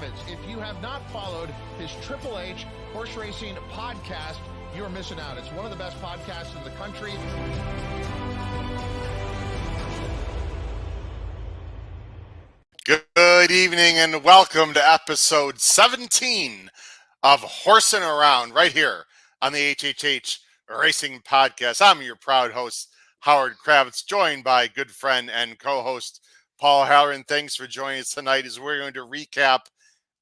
Kravets. If you have not followed his HHH Horse Racing Podcast, you're missing out. It's one of the best podcasts in the country. Good evening and welcome to episode 17 of Horsin' Around right here on the HHH Racing Podcast. I'm your proud host, Howard Kravets, joined by good friend and co-host Paul Halloran. Thanks for joining us tonight as we're going to recap,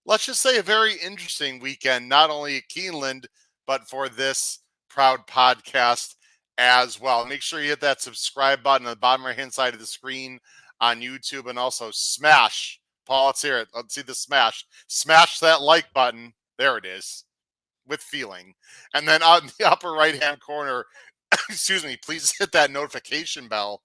let's just say, a very interesting weekend, not only at Keeneland, but for this proud podcast as well. Make sure you hit that subscribe button on the bottom right-hand side of the screen on YouTube, and also smash, Paul, let's hear it. Let's see the smash. Smash that like button. There it is, with feeling. And then on the upper right-hand corner, excuse me, please hit that notification bell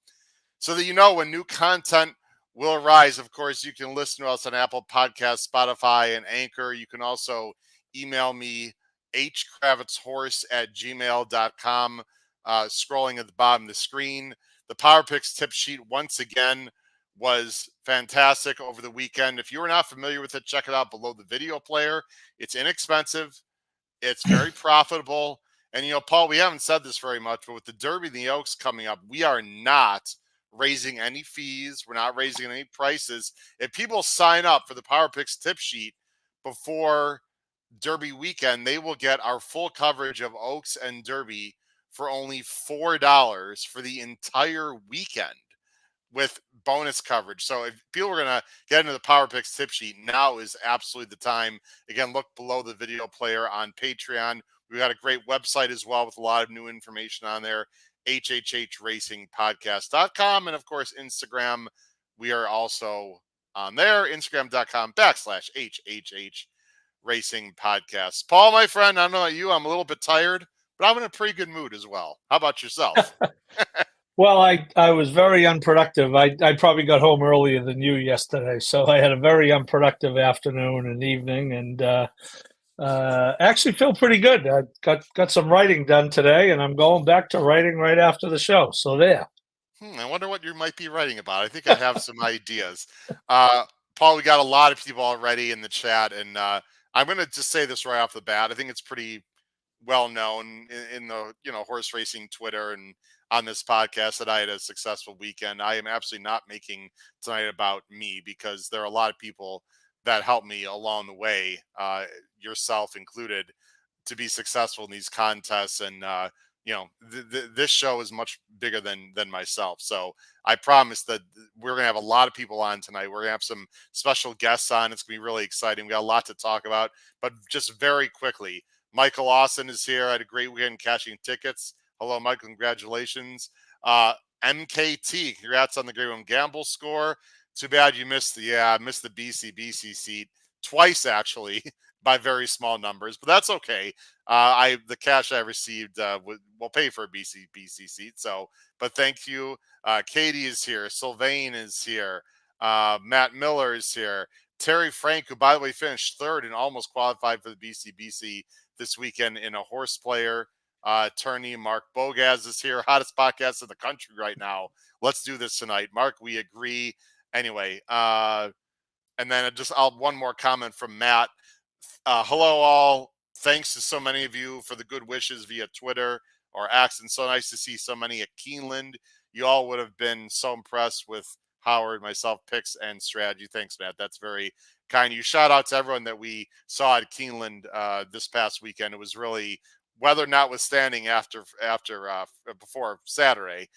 so that you know when new content will arise. Of course, you can listen to us on Apple Podcasts, Spotify, and Anchor. You can also email me, hkravetshorse@gmail.com, scrolling at the bottom of the screen. The Power Picks tip sheet, once again, was fantastic over the weekend. If you are not familiar with it, check it out below the video player. It's inexpensive. It's very profitable. And, you know, Paul, we haven't said this very much, but with the Derby and the Oaks coming up, we are not raising any fees. We're not raising any prices. If people sign up for the Power Picks tip sheet before Derby weekend, they will get our full coverage of Oaks and Derby for only $4 for the entire weekend with bonus coverage. So if people are going to get into the Power Picks tip sheet, now is absolutely the time. Again, look below the video player on Patreon. We've got a great website as well with a lot of new information on there, HHHRacingPodcast.com. And of course, Instagram, we are also on there, Instagram.com/HHH Racing Podcast. Paul, my friend, I don't know about you, I'm a little bit tired, but I'm in a pretty good mood as well. How about yourself? Well, I was very unproductive. I probably got home earlier than you yesterday, so I had a very unproductive afternoon and evening, and actually feel pretty good. I got some writing done today, and I'm going back to writing right after the show. So there. I wonder what you might be writing about. I think I have some ideas. Paul, we got a lot of people already in the chat, and I'm going to just say this right off the bat. I think it's pretty well known in the horse racing Twitter and on this podcast that I had a successful weekend. I am absolutely not making tonight about me, because there are a lot of people that helped me along the way, yourself included, to be successful in these contests. And this show is much bigger than myself. So I promise that we're going to have a lot of people on tonight. We're going to have some special guests on. It's going to be really exciting. We got a lot to talk about, but just very quickly, Michael Austin is here. I had a great weekend cashing tickets. Hello, Michael. Congratulations. MKT, congrats on the Great One Gamble score. Too bad you missed the BC seat twice, actually, by very small numbers, but that's okay. The cash I received will pay for a BC seat. So, but thank you. Katie is here. Sylvain is here. Matt Miller is here. Terry Frank, who, by the way, finished third and almost qualified for the BC this weekend in a horse player tourney. Mark Bogaz is here. Hottest podcast in the country right now. Let's do this tonight. Mark, we agree. Anyway, and then one more comment from Matt. Hello, all. Thanks to so many of you for the good wishes via Twitter or X, and so nice to see so many at Keeneland. You all would have been so impressed with Howard, myself, picks, and strategy. Thanks, Matt. That's very kind. You shout out to everyone that we saw at Keeneland this past weekend. It was really, weather notwithstanding, before Saturday,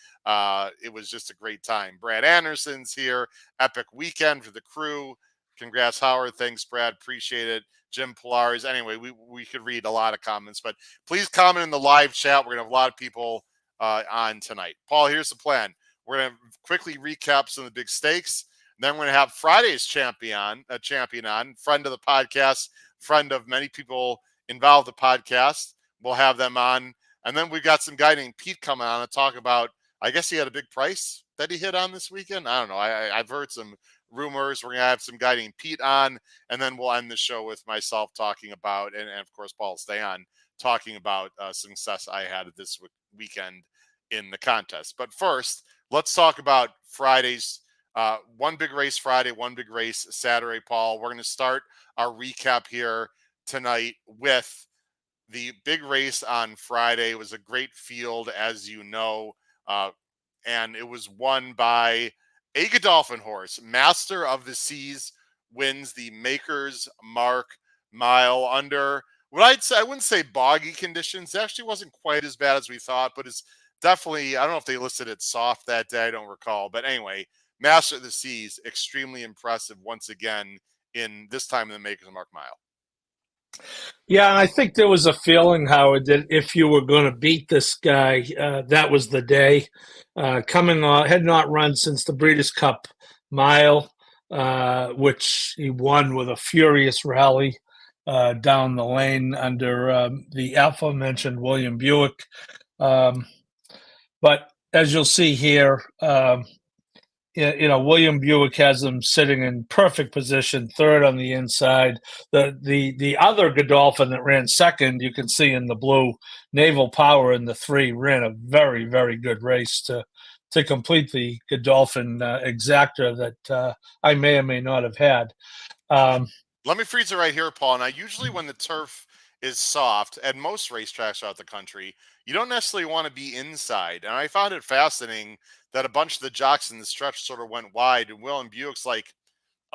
it was just a great time. Brad Anderson's here. Epic weekend for the crew. Congrats, Howard. Thanks, Brad. Appreciate it. Jim Pilares. Anyway, we could read a lot of comments, but please comment in the live chat. We're going to have a lot of people on tonight. Paul, here's the plan. We're going to quickly recap some of the big stakes. Then we're going to have Friday's champion on, friend of the podcast, friend of many people involved in the podcast. We'll have them on. And then we've got some guy named Pete coming on to talk about, I guess he had a big price that he hit on this weekend. I don't know. I've heard some rumors. We're going to have some guy named Pete on, and then we'll end the show with myself talking about, and of course, Paul will stay on, talking about success I had this weekend in the contest. But first, let's talk about Friday's One big race Friday, one big race Saturday, Paul. We're going to start our recap here tonight with the big race on Friday. It was a great field, as you know, and it was won by a Godolphin horse. Master of the Seas wins the Maker's Mark Mile under what I wouldn't say boggy conditions. It actually wasn't quite as bad as we thought, but it's definitely, I don't know if they listed it soft that day. I don't recall. But anyway, Master of the Seas, extremely impressive once again in this time in the Maker's Mark Mile. Yeah, and I think there was a feeling, Howard, that if you were going to beat this guy, that was the day. Coming on, had not run since the Breeders' Cup Mile, which he won with a furious rally down the lane under the aforementioned William Buick. But as you'll see here, William Buick has him sitting in perfect position, third on the inside. The other Godolphin that ran second, you can see in the blue, Naval Power in the 3, ran a very, very good race to complete the Godolphin exacta that I may or may not have had. Let me freeze it right here, Paul. Now, usually when the turf is soft at most racetracks throughout the country, you don't necessarily want to be inside. And I found it fascinating that a bunch of the jocks in the stretch sort of went wide, and William Buick's like,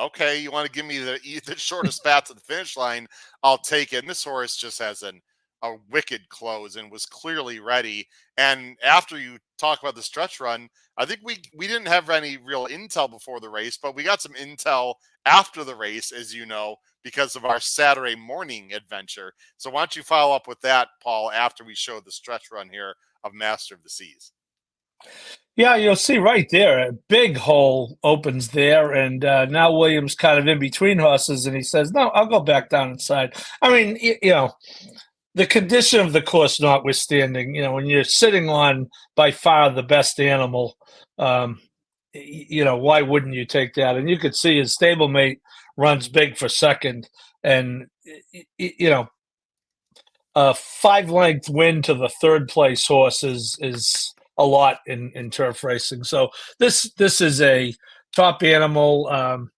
okay, you want to give me the shortest path to the finish line, I'll take it. And this horse just has a wicked close and was clearly ready. And after you talk about the stretch run, I think we didn't have any real intel before the race, but we got some intel after the race, as you know, because of our Saturday morning adventure. So why don't you follow up with that, Paul, after we show the stretch run here of Master of the Seas? Yeah, you'll see right there, a big hole opens there, and now Williams kind of in between horses, and he says, no, I'll go back down inside. I mean, the condition of the course notwithstanding, when you're sitting on by far the best animal, why wouldn't you take that? And you could see his stablemate runs big for second, and, a 5-length win to the third place horse is a lot in turf racing. So this is a top animal.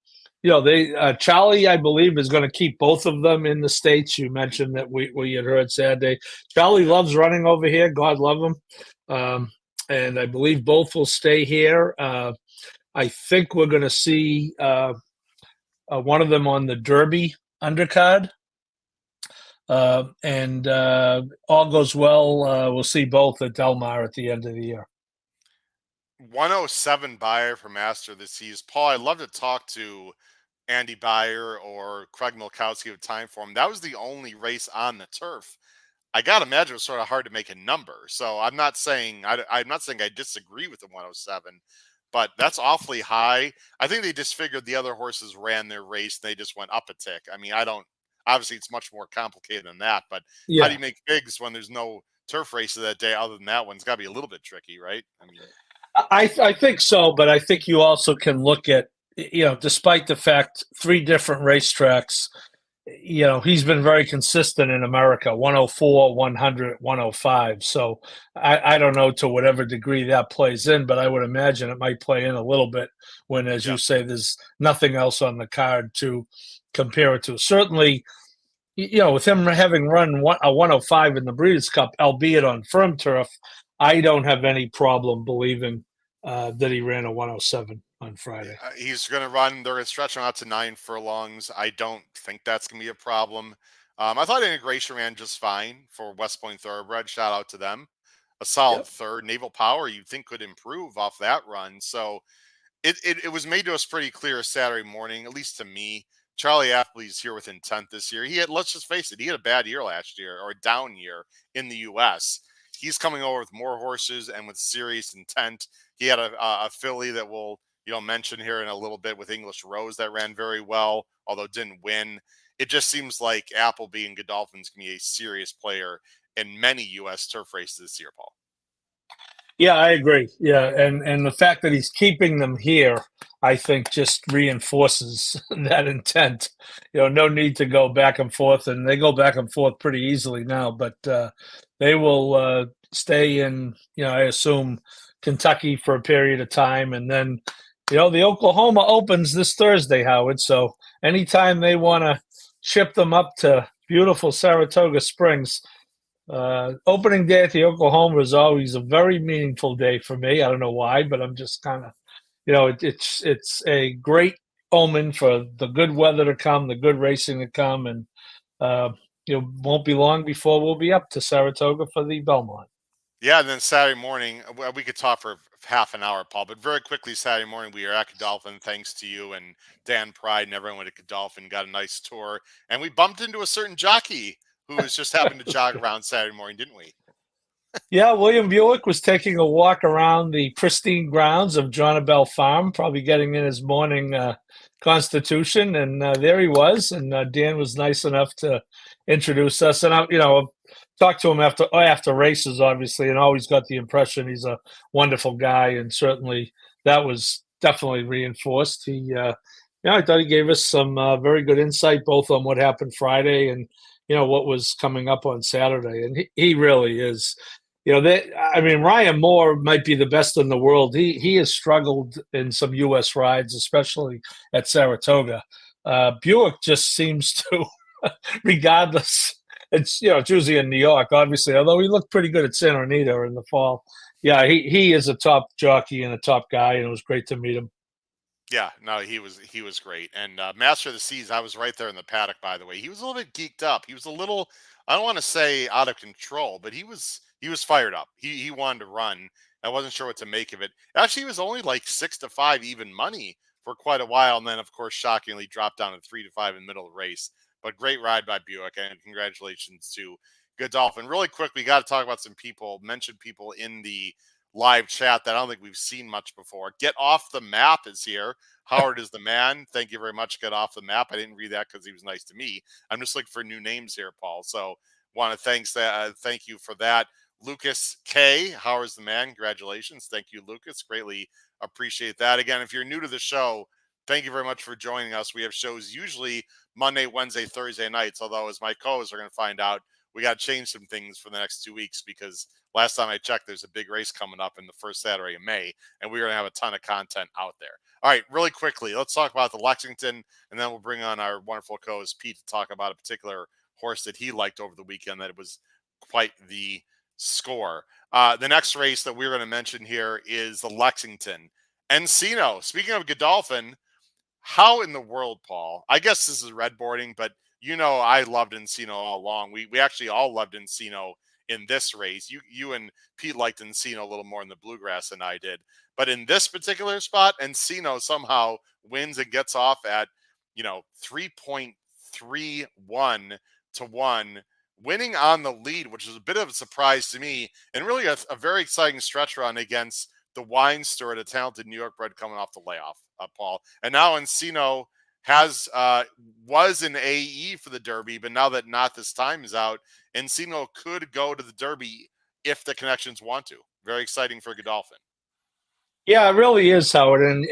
Charlie, I believe, is going to keep both of them in the States. You mentioned that we had heard Saturday. Charlie loves running over here. God love him. And I believe both will stay here. I think we're going to see one of them on the Derby undercard. And all goes well, we'll see both at Del Mar at the end of the year. 107 Beyer for Master of the Seas. Paul, I'd love to talk to Andy Beyer or Craig Milkowski with time for him. That was the only race on the turf. I got to imagine it was sort of hard to make a number. So I'm not saying I disagree with the 107, but that's awfully high. I think they just figured the other horses ran their race. They just went up a tick. I mean, obviously it's much more complicated than that, but How do you make bigs when there's no turf races that day other than that one? It's got to be a little bit tricky, right? I mean, I think so, but I think you also can look at, despite the fact 3 different racetracks, he's been very consistent in America, 104, 100, 105. So I don't know to whatever degree that plays in, but I would imagine it might play in a little bit when, as you say, there's nothing else on the card to compare it to. Certainly, with him having run a 105 in the Breeders' Cup, albeit on firm turf, I don't have any problem believing that he ran a 107 on Friday. He's going to run. They're going to stretch him out to 9 furlongs. I don't think that's going to be a problem. I thought Integration ran just fine for West Point Thoroughbred. Shout out to them. A solid third. Naval Power, you'd think, could improve off that run. So it was made to us pretty clear Saturday morning, at least to me. Charlie Appley's here with intent this year. Let's just face it, he had a bad year last year, or a down year in the U.S. He's coming over with more horses and with serious intent. He had a filly that we'll mention here in a little bit with English Rose that ran very well, although didn't win. It just seems like Appleby and Godolphin's can be a serious player in many U.S. turf races this year, Paul. Yeah, I agree. Yeah, and the fact that he's keeping them here, I think, just reinforces that intent. No need to go back and forth, and they go back and forth pretty easily now. But they will stay in, I assume, Kentucky for a period of time, and then, the Oklahoma opens this Thursday, Howard. So anytime they want to ship them up to beautiful Saratoga Springs, opening day at the Oklahoma is always a very meaningful day for me. I don't know why, but I'm just kind of, it's a great omen for the good weather to come, the good racing to come, and won't be long before we'll be up to Saratoga for the Belmont. Yeah, and then Saturday morning, we could talk for half an hour, Paul, but very quickly Saturday morning, we are at Godolphin, thanks to you and Dan Pride and everyone at Godolphin, got a nice tour, and we bumped into a certain jockey who was just happened to jog around Saturday morning, didn't we? Yeah, William Buick was taking a walk around the pristine grounds of John Bell Farm, probably getting in his morning constitution, and there he was, and Dan was nice enough to introduce us, and I talked to him after races, obviously, and always got the impression he's a wonderful guy, and certainly that was definitely reinforced. I thought he gave us some very good insight, both on what happened Friday and what was coming up on Saturday, and he really is. Ryan Moore might be the best in the world. He has struggled in some U.S. rides, especially at Saratoga. Buick just seems to, regardless. It's usually in New York, obviously. Although he looked pretty good at Santa Anita in the fall. Yeah, he is a top jockey and a top guy, and it was great to meet him. Yeah, no, he was great. And Master of the Seas, I was right there in the paddock, by the way. He was a little bit geeked up. He was a little, I don't want to say out of control, but he was fired up. He wanted to run. I wasn't sure what to make of it. Actually, he was only like 6-5 even money for quite a while, and then of course shockingly dropped down to 3-5 in the middle of the race. But great ride by Buick, and congratulations to Godolphin. Really quick, we got to talk about some people, mention people in the live chat that I don't think we've seen much before. Get Off the Map is here. Howard is the man. Thank you very much, Get Off the Map. I didn't read that because he was nice to me. I'm just looking for new names here, Paul. So want to thank you for that. Lucas K, Howard's the man. Congratulations. Thank you, Lucas. Greatly appreciate that. Again, if you're new to the show, thank you very much for joining us. We have shows usually Monday, Wednesday, Thursday nights, although as my co-hosts are going to find out, we got to change some things for the next 2 weeks because last time I checked, there's a big race coming up in the first Saturday of May, and we're going to have a ton of content out there. All right, really quickly, let's talk about the Lexington, and then we'll bring on our wonderful co-host Pete to talk about a particular horse that he liked over the weekend that it was quite the score. The next race that we're going to mention here is the Lexington. Encino, speaking of Godolphin, how in the world, Paul? I guess this is red boarding, but I loved Encino all along. We actually all loved Encino in this race. You and Pete liked Encino a little more in the Bluegrass than I did. But in this particular spot, Encino somehow wins and gets off at, 3.31 to 1, winning on the lead, which is a bit of a surprise to me, and really a very exciting stretch run against the wine steward, a talented New York bred coming off the layoff, Paul. And now Encino was in AE for the Derby, but now that Not This Time is out, Encino could go to the Derby if the connections want to. Very exciting for Godolphin. Yeah, it really is, Howard. And,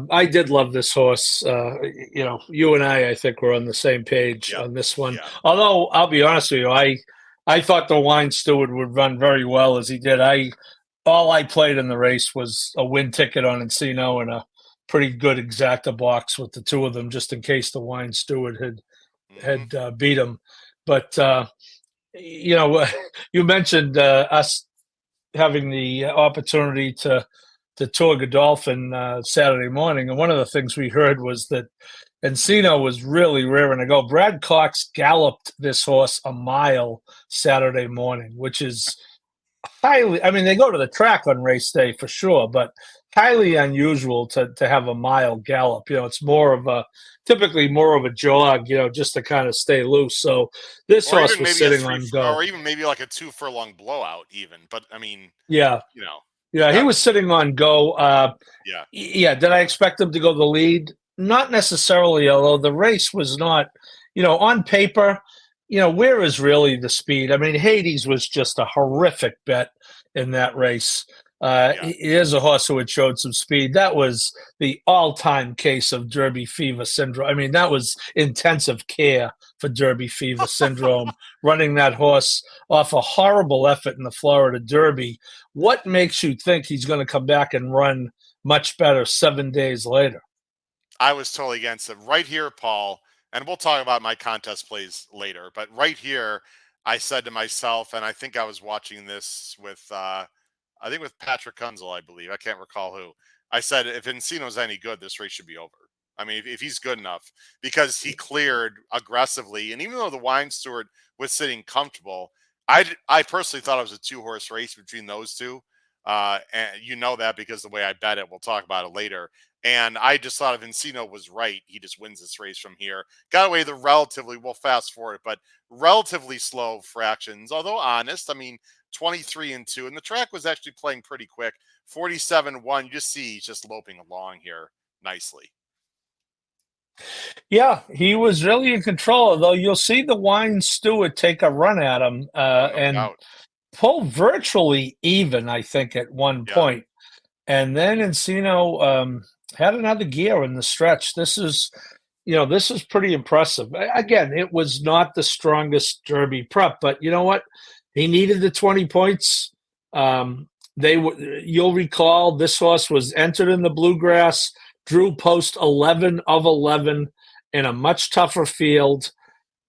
I did love this horse. You and I think we're on the same page on this one. Yeah. Although, I'll be honest with you, I thought the wine steward would run very well as he did. All I played in the race was a win ticket on Encino and a pretty good exacta box with the two of them, just in case the wine steward had beat him. But you mentioned us having the opportunity to tour Godolphin Saturday morning, and one of the things we heard was that Encino was really rearing to go. Brad Cox galloped this horse a mile Saturday morning, which is highly, they go to the track on race day for sure, but highly unusual to have a mile gallop. It's typically more of a jog, just to kind of stay loose. So this horse was sitting on go. Or even maybe like a 2 furlong blowout even. But yeah. Yeah, he was sitting on go. Yeah. Did I expect him to go the lead? Not necessarily, although the race was not, on paper, where is really the speed? Hades was just a horrific bet in that race. He is a horse who had showed some speed. That was the all-time case of Derby fever syndrome. That was intensive care for Derby fever syndrome, running that horse off a horrible effort in the Florida Derby. What makes you think he's going to come back and run much better 7 days later. I was totally against it. Right here, Paul, and we'll talk about my contest plays later, but right here, I said to myself, and I think I was watching this with, I think with Patrick Kunzel, I believe. I can't recall who. I said, if Encino's any good, this race should be over. I mean, if he's good enough, because he cleared aggressively, and even though the Wine Steward was sitting comfortable, I personally thought it was a 2-horse race between those two. And you know that because the way I bet it, we'll talk about it later. And I just thought if Encino was right, he just wins this race from here. Got away the relatively, we'll fast forward, but relatively slow fractions, although honest. I mean, 23-2, and the track was actually playing pretty quick. 47-1. You just see he's just loping along here nicely. Yeah, he was really in control, although you'll see the Wine Steward take a run at him and pull virtually even, I think, at one point. And then Encino had another gear in the stretch. This is pretty impressive. Again, it was not the strongest Derby prep, but you know what? He needed the 20 points. You'll recall this horse was entered in the Bluegrass, drew post 11 of 11 in a much tougher field.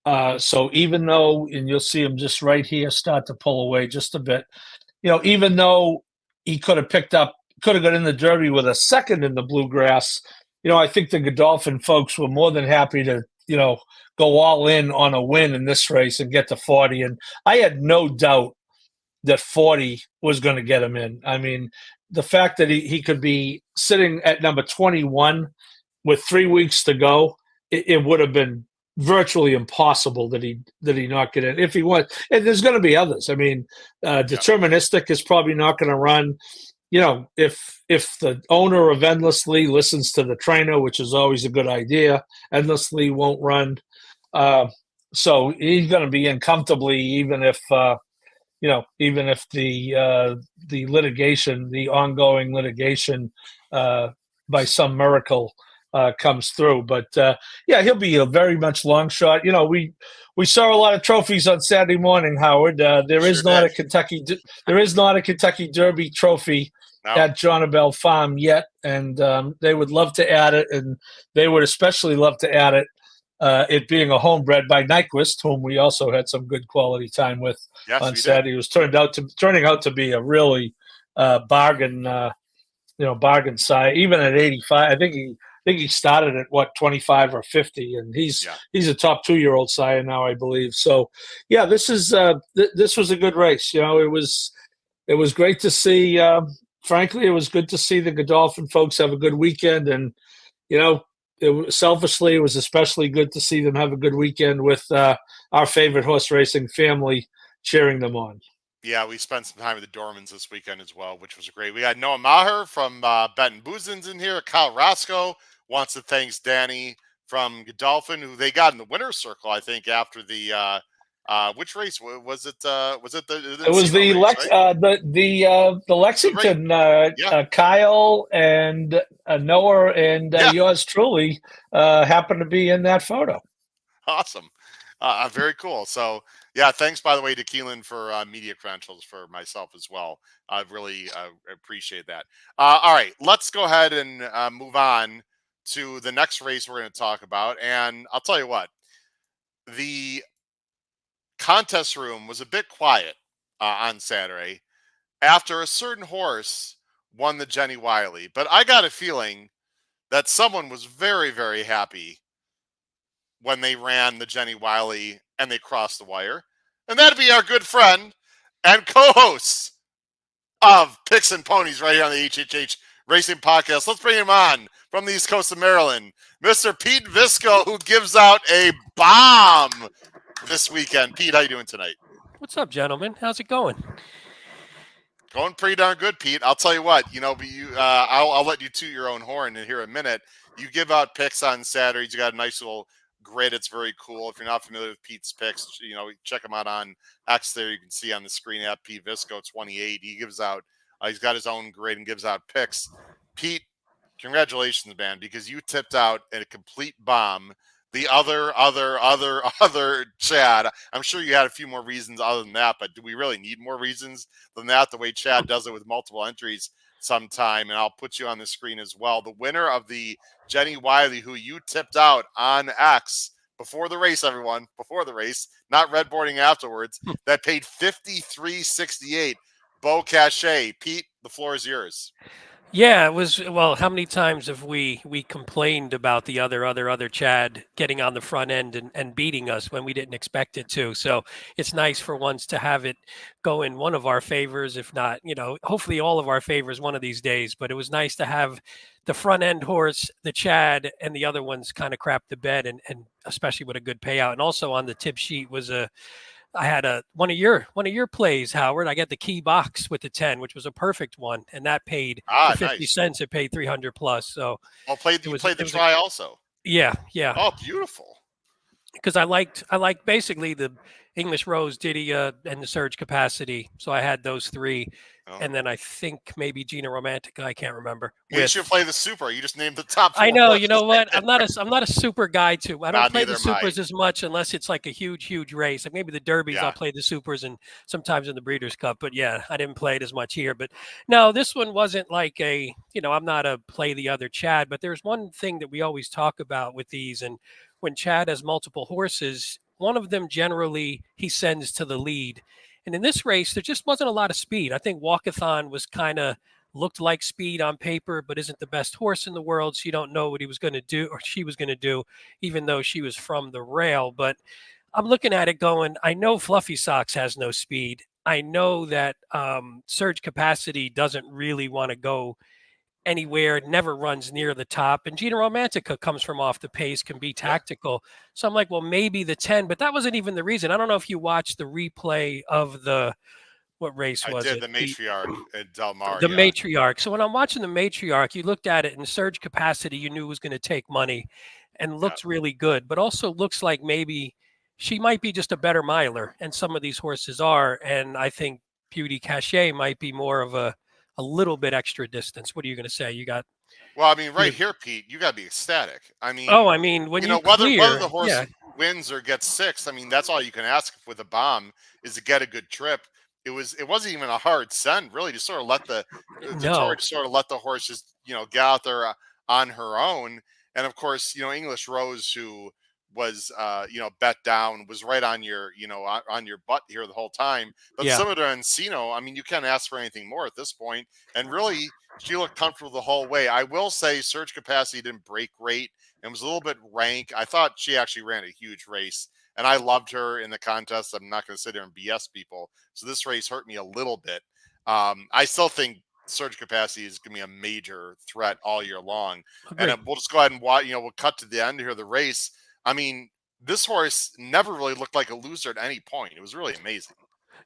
So even though, and you'll see him just right here start to pull away just a bit, even though he could have got in the Derby with a second in the Bluegrass, I think the Godolphin folks were more than happy to, go all in on a win in this race and get to 40. And I had no doubt that 40 was going to get him in. I mean, the fact that he could be sitting at number 21 with 3 weeks to go, it would have been virtually impossible that he not get in if he wants. And there's going to be others. I mean, Deterministic is probably not going to run. If the owner of Endlessly listens to the trainer, which is always a good idea, Endlessly won't run. So he's going to be in comfortably, even if the litigation, the ongoing litigation, by some miracle comes through. But he'll be a very much long shot. We saw a lot of trophies on Saturday morning, Howard. There is not a Kentucky Derby trophy at John Bell Farm yet, and they would love to add it, and they would especially love to add it. It being a homebred by Nyquist, whom we also had some good quality time with on Saturday. It was turning out to be a really bargain side. Even at 85, I think he started at 25 or 50, and he's a top 2-year-old sire now, I believe. So this was a good race. It was great to see. Frankly, it was good to see the Godolphin folks have a good weekend, and selfishly, it was especially good to see them have a good weekend with our favorite horse racing family cheering them on. Yeah, we spent some time with the Dormans this weekend as well, which was great. We got Noah Maher from Benton Boozins in here. Kyle Roscoe wants to thank Danny from Godolphin, who they got in the winner's circle, I think, after the which race was it? Was it the? It was the Lexington. Kyle and Noah and yours truly happened to be in that photo. Awesome, very cool. So thanks by the way to Keeneland for media credentials for myself as well. I really appreciate that. All right, let's go ahead and move on to the next race we're going to talk about, and I'll tell you what, the contest room was a bit quiet on Saturday after a certain horse won the Jenny Wiley. But I got a feeling that someone was very, very happy when they ran the Jenny Wiley and they crossed the wire. And that'd be our good friend and co-host of Picks and Ponies right here on the HHH Racing Podcast. Let's bring him on from the East Coast of Maryland, Mr. Pete Visco, who gives out a bomb this weekend. Pete, how you doing tonight? What's up, gentlemen? How's it going? Going pretty darn good, Pete. I'll tell you what. I'll let you toot your own horn in here in a minute. You give out picks on Saturdays. You got a nice little grid. It's very cool. If you're not familiar with Pete's picks, check him out on X. There, you can see on the screen at Pete Visco 28. He gives out. He's got his own grid and gives out picks. Pete, congratulations, man, because you tipped out a complete bomb. The other Chad, I'm sure you had a few more reasons other than that, but do we really need more reasons than that? The way Chad does it with multiple entries sometime, and I'll put you on the screen as well. The winner of the Jenny Wiley, who you tipped out on X before the race, everyone, before the race, not redboarding afterwards, that paid $53.68. Beau Cachet. Pete, the floor is yours. Yeah, it was. Well, how many times have we complained about the other Chad getting on the front end and beating us when we didn't expect it to? So it's nice for once to have it go in one of our favors, if not, hopefully all of our favors one of these days. But it was nice to have the front end horse, the Chad, and the other ones kind of crap the bed, and especially with a good payout. And also on the tip sheet was I had one of your plays, Howard. I got the key box with the 10, which was a perfect one, and that paid for 50 nice. cents. It paid 300 plus. So you played the try also. Yeah. Oh, beautiful. Because I liked basically the English Rose, Didia, and the Surge Capacity. So I had those three. Oh. And then I think maybe Gina Romantica. I can't remember. You should play the Super. You just named the top 4. I know. You know what? I'm not a super guy too. I don't play the Supers as much unless it's like a huge race. Like maybe the Derbies, I'll play the Supers, and sometimes in the Breeders' Cup. But yeah, I didn't play it as much here. But no, this one wasn't like I'm not a play the other Chad. But there's one thing that we always talk about with these, and when Chad has multiple horses, one of them generally he sends to the lead. And in this race, there just wasn't a lot of speed. I think Walkathon was kind of looked like speed on paper, but isn't the best horse in the world. So you don't know what he was going to do or she was going to do, even though she was from the rail. But I'm looking at it going, I know Fluffy Socks has no speed. I know that Surge Capacity doesn't really want to go anywhere, never runs near the top. And Gina Romantica comes from off the pace, can be tactical. So I'm like, well, maybe the 10, but that wasn't even the reason. I don't know if you watched the replay of what race was it? The Matriarch at Del Mar. The Matriarch. So when I'm watching the Matriarch, you looked at it in Surge Capacity, you knew it was going to take money and looked really good, but also looks like maybe she might be just a better miler, and some of these horses are. And I think Beauty Cachet might be more of a little bit extra distance. What are you going to say? You got. Well, I mean, here, Pete, you got to be ecstatic. I mean, when whether the horse wins or gets 6, I mean, that's all you can ask with a bomb is to get a good trip. It wasn't even a hard send, really, to sort of let the horse just get out there on her own. And of course, English Rose, who was bet down, was right on your on your butt here the whole time. But Sumida Encino, I mean, you can't ask for anything more at this point. And really, she looked comfortable the whole way. I will say Surge Capacity didn't break great and was a little bit rank. I thought she actually ran a huge race, and I loved her in the contest. I'm not going to sit there and BS people. So this race hurt me a little bit. I still think Surge Capacity is going to be a major threat all year long. Agreed. And we'll just go ahead and watch. We'll cut to the end here of the race. I mean, this horse never really looked like a loser at any point. It was really amazing.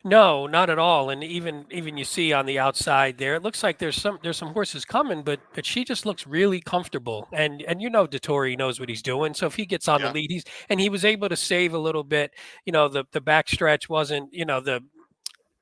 No, not at all. And even you see on the outside there, it looks like there's some horses coming, but she just looks really comfortable. And Dettori knows what he's doing. So if he gets on the lead, he was able to save a little bit. The back stretch wasn't,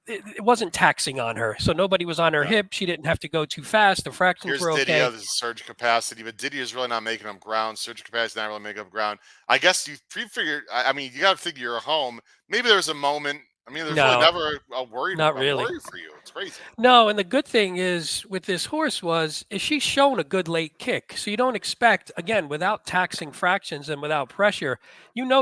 it wasn't taxing on her. So nobody was on her hip. She didn't have to go too fast. The fractions were okay. Didia, this is Surge Capacity, but Didia is really not making up ground. Surge Capacity not really making up ground. I guess you pre-figured, I mean, you got to figure you're home. Maybe there's a moment. I mean, there's really never a worry for you. It's crazy. No, and the good thing is with this horse is she's shown a good late kick. So you don't expect, again, without taxing fractions and without pressure,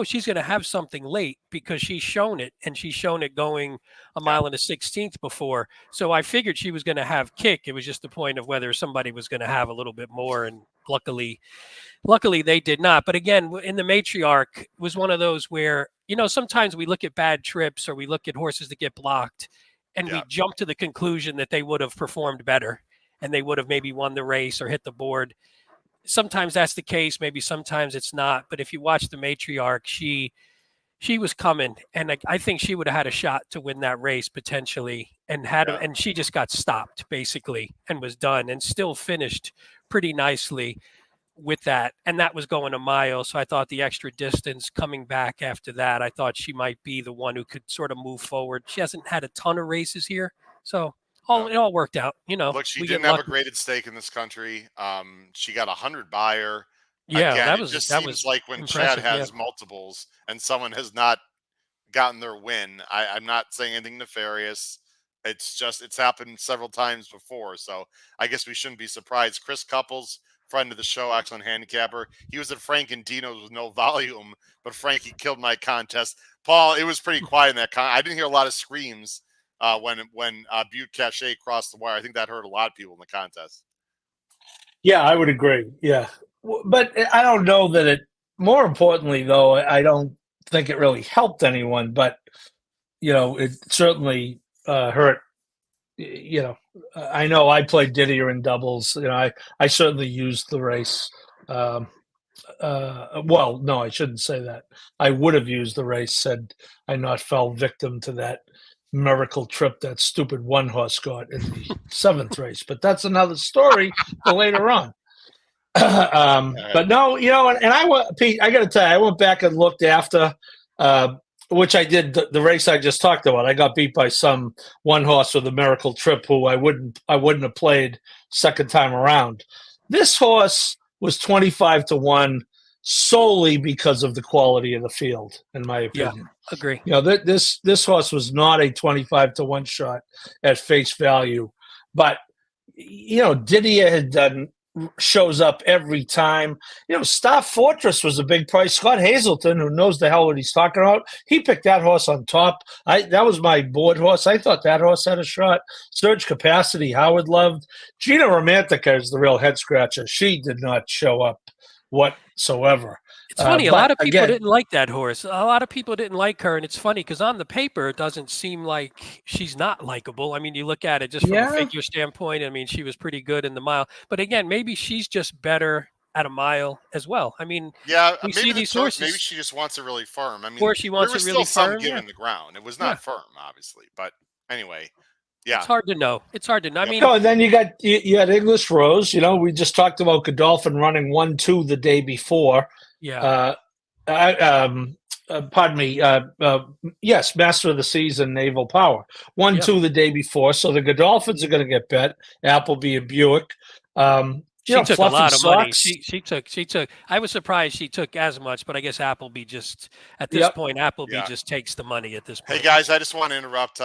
she's going to have something late because she's shown it, and she's shown it going a mile and a 16th before. So I figured she was going to have kick. It was just the point of whether somebody was going to have a little bit more, and luckily they did not. But again, in the Matriarch, it was one of those where, sometimes we look at bad trips or we look at horses that get blocked and we jump to the conclusion that they would have performed better and they would have maybe won the race or hit the board. Sometimes that's the case. Maybe sometimes it's not. But if you watch the Matriarch, she was coming, and I think she would have had a shot to win that race potentially, and and she just got stopped basically and was done, and still finished pretty nicely with that. And that was going a mile. So I thought the extra distance coming back after that, I thought she might be the one who could sort of move forward. She hasn't had a ton of races here. So it all worked out. Look, she didn't have a graded stake in this country. She got 100 buyer. Yeah, again, it just seems like when Chad has multiples and someone has not gotten their win, I'm not saying anything nefarious. It's happened several times before. So I guess we shouldn't be surprised. Chris Couples, friend of the show, excellent handicapper. He was at Frank and Dino's with no volume, but Frankie killed my contest. Paul, it was pretty quiet in that I didn't hear a lot of screams when Butte Cachet crossed the wire. I think that hurt a lot of people in the contest. Yeah, I would agree. Yeah. But I don't know that it, more importantly, though, I don't think it really helped anyone, but, it certainly hurt. I know I played Didier in doubles. I certainly used the race. Well, no, I shouldn't say that. I would have used the race had I not fell victim to that miracle trip that stupid one horse got in the seventh race. But that's another story for later on. But no, and Pete, I got to tell you, I went back and looked after, which I did the race I just talked about. I got beat by some one horse with a miracle trip who I wouldn't have played second time around. This horse was 25-1 solely because of the quality of the field, in my opinion. Yeah, agree. This horse was not a 25-1 shot at face value, but Didier had done shows up every time. Star Fortress was a big price. Scott Hazelton, who knows the hell what he's talking about, he picked that horse on top. That was my board horse. I thought that horse had a shot. Surge Capacity, Howard loved. Gina Romantica is the real head scratcher. She did not show up whatsoever. It's funny. A lot of people didn't like that horse. A lot of people didn't like her, and it's funny because on the paper, it doesn't seem like she's not likable. I mean, you look at it just from a figure standpoint. I mean, she was pretty good in the mile, but again, maybe she's just better at a mile as well. I mean, we see these horses. Maybe she just wants it really firm. I mean, or she wants it really still firm. Some give in the ground. It was not firm, obviously, but anyway. Yeah, it's hard to know. I mean, and then you had English Rose. We just talked about Godolphin running 1-2 the day before. Yeah. Pardon me. Yes, Master of the Season, Naval Power 1-2 the day before. So the Godolphins are going to get bet. Appleby and Buick. She took a lot of money. She took. I was surprised she took as much, but I guess Appleby just at this point, just takes the money at this point. Hey guys, I just want to interrupt.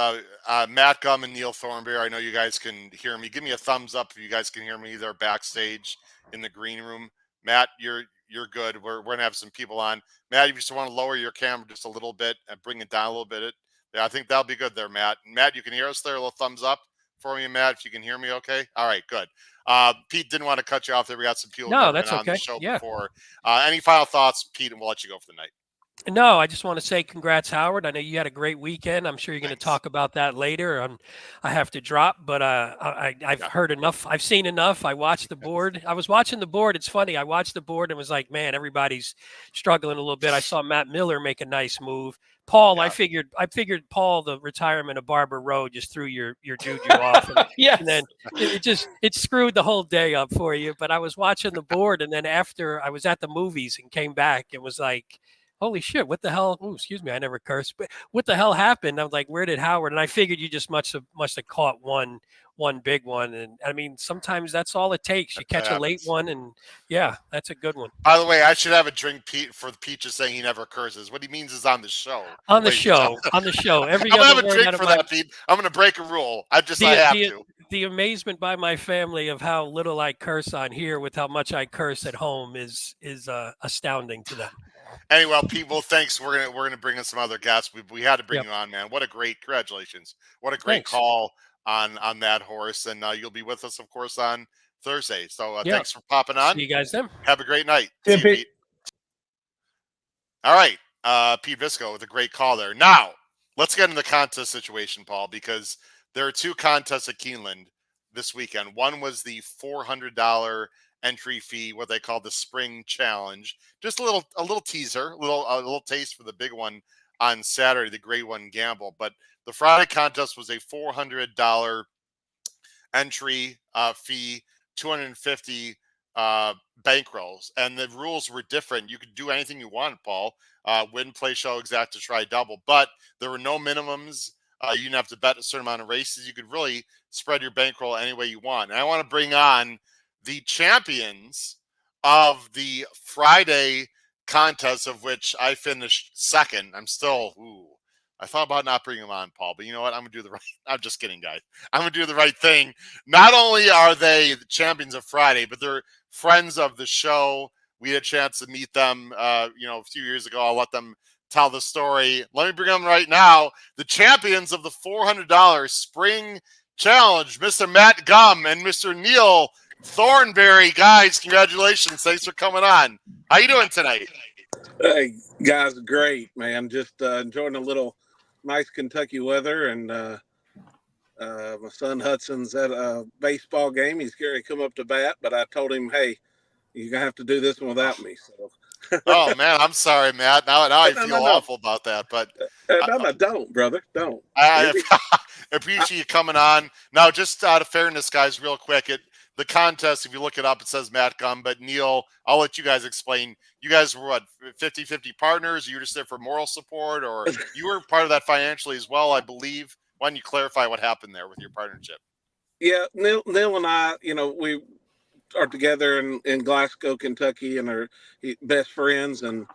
Matt Gum and Neil Thornberry. I know you guys can hear me. Give me a thumbs up if you guys can hear me. They're backstage in the green room. Matt, you're good. We're gonna have some people on. Matt, if you just want to lower your camera just a little bit and bring it down a little bit. Yeah, I think that'll be good there, Matt. Matt, you can hear us there. A little thumbs up for me, Matt. If you can hear me, okay. All right, good. Pete, didn't want to cut you off there. We got some people on the show before. Any final thoughts, Pete, and we'll let you go for the night. No, I just want to say congrats, Howard. I know you had a great weekend. I'm sure you're going to talk about that later. I have to drop, but I've heard enough. I've seen enough. I watched the board. I was watching the board. It's funny. I watched the board and was like, man, everybody's struggling a little bit. I saw Matt Miller make a nice move. Paul, I figured Paul, the retirement of Barber Road just threw your juju off. And then it screwed the whole day up for you. But I was watching the board, and then after I was at the movies and came back and was like, holy shit, what the hell? Oh, excuse me, I never cursed. But what the hell happened? I was like, where did Howard? And I figured you just must have caught one big one. And I mean, sometimes that's all it takes. You catch a late one, and that's a good one. By the way, I should have a drink for Pete just saying he never curses. What he means is on the show. On the show. Every I'm gonna have a drink for that, Pete. I'm gonna break a rule. I have to. The amazement by my family of how little I curse on here with how much I curse at home is astounding to them. Anyway, Pete, thanks. We're gonna bring in some other guests. We had to bring you on, man. What a great congratulations! What a great call on that horse, and you'll be with us, of course, on Thursday. So thanks for popping on. See you guys then. Have a great night. See you, Pete. All right, Pete Visco with a great call there. Now let's get into the contest situation, Paul, because there are two contests at Keeneland this weekend. One was the $400 entry fee, what they call the Spring Challenge. Just a little teaser, a little taste for the big one on Saturday, the Grade 1 Gamble. But the Friday contest was a $400 entry fee, 250 bankrolls, and the rules were different. You could do anything you want, Paul. Win, play, show, exact, to try double, but there were no minimums. You didn't have to bet a certain amount of races. You could really spread your bankroll any way you want. And I want to bring on the champions of the Friday contest, of which I finished second. I'm still I thought about not bringing them on, Paul, but you know what? I'm going to do the right. I'm just kidding, guys. I'm going to do the right thing. Not only are they the champions of Friday, but they're friends of the show. We had a chance to meet them, a few years ago. I'll let them tell the story. Let me bring them right now. The champions of the $400 Spring Challenge, Mr. Matt Gum and Mr. Neil Thornberry. Guys, congratulations. Thanks for coming on. How you doing tonight? Hey, guys, great, man. Just enjoying a little nice Kentucky weather. And my son Hudson's at a baseball game. He's going to come up to bat, but I told him, hey, you're going to have to do this one without me. So. Oh, man, I'm sorry, Matt. Now I feel awful about that. But no, don't, brother. Don't. I appreciate you coming on. Now, just out of fairness, guys, real quick, the contest, if you look it up, it says Matt Gum, but Neil, I'll let you guys explain. You guys were what, 50-50 partners? You were just there for moral support, or you were part of that financially as well, I believe. Why don't you clarify what happened there with your partnership? Yeah, Neil and I, we are together in Glasgow, Kentucky, and are best friends. And,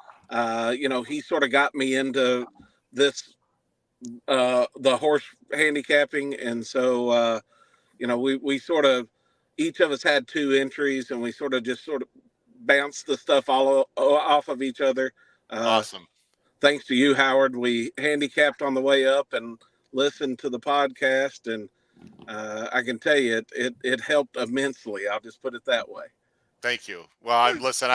he sort of got me into this, the horse handicapping. And so, we sort of, each of us had 2 entries, and we sort of bounced the stuff all off of each other. Awesome. Thanks to you, Howard. We handicapped on the way up and listened to the podcast, and I can tell you it helped immensely. I'll just put it that way. Thank you. Well, listen,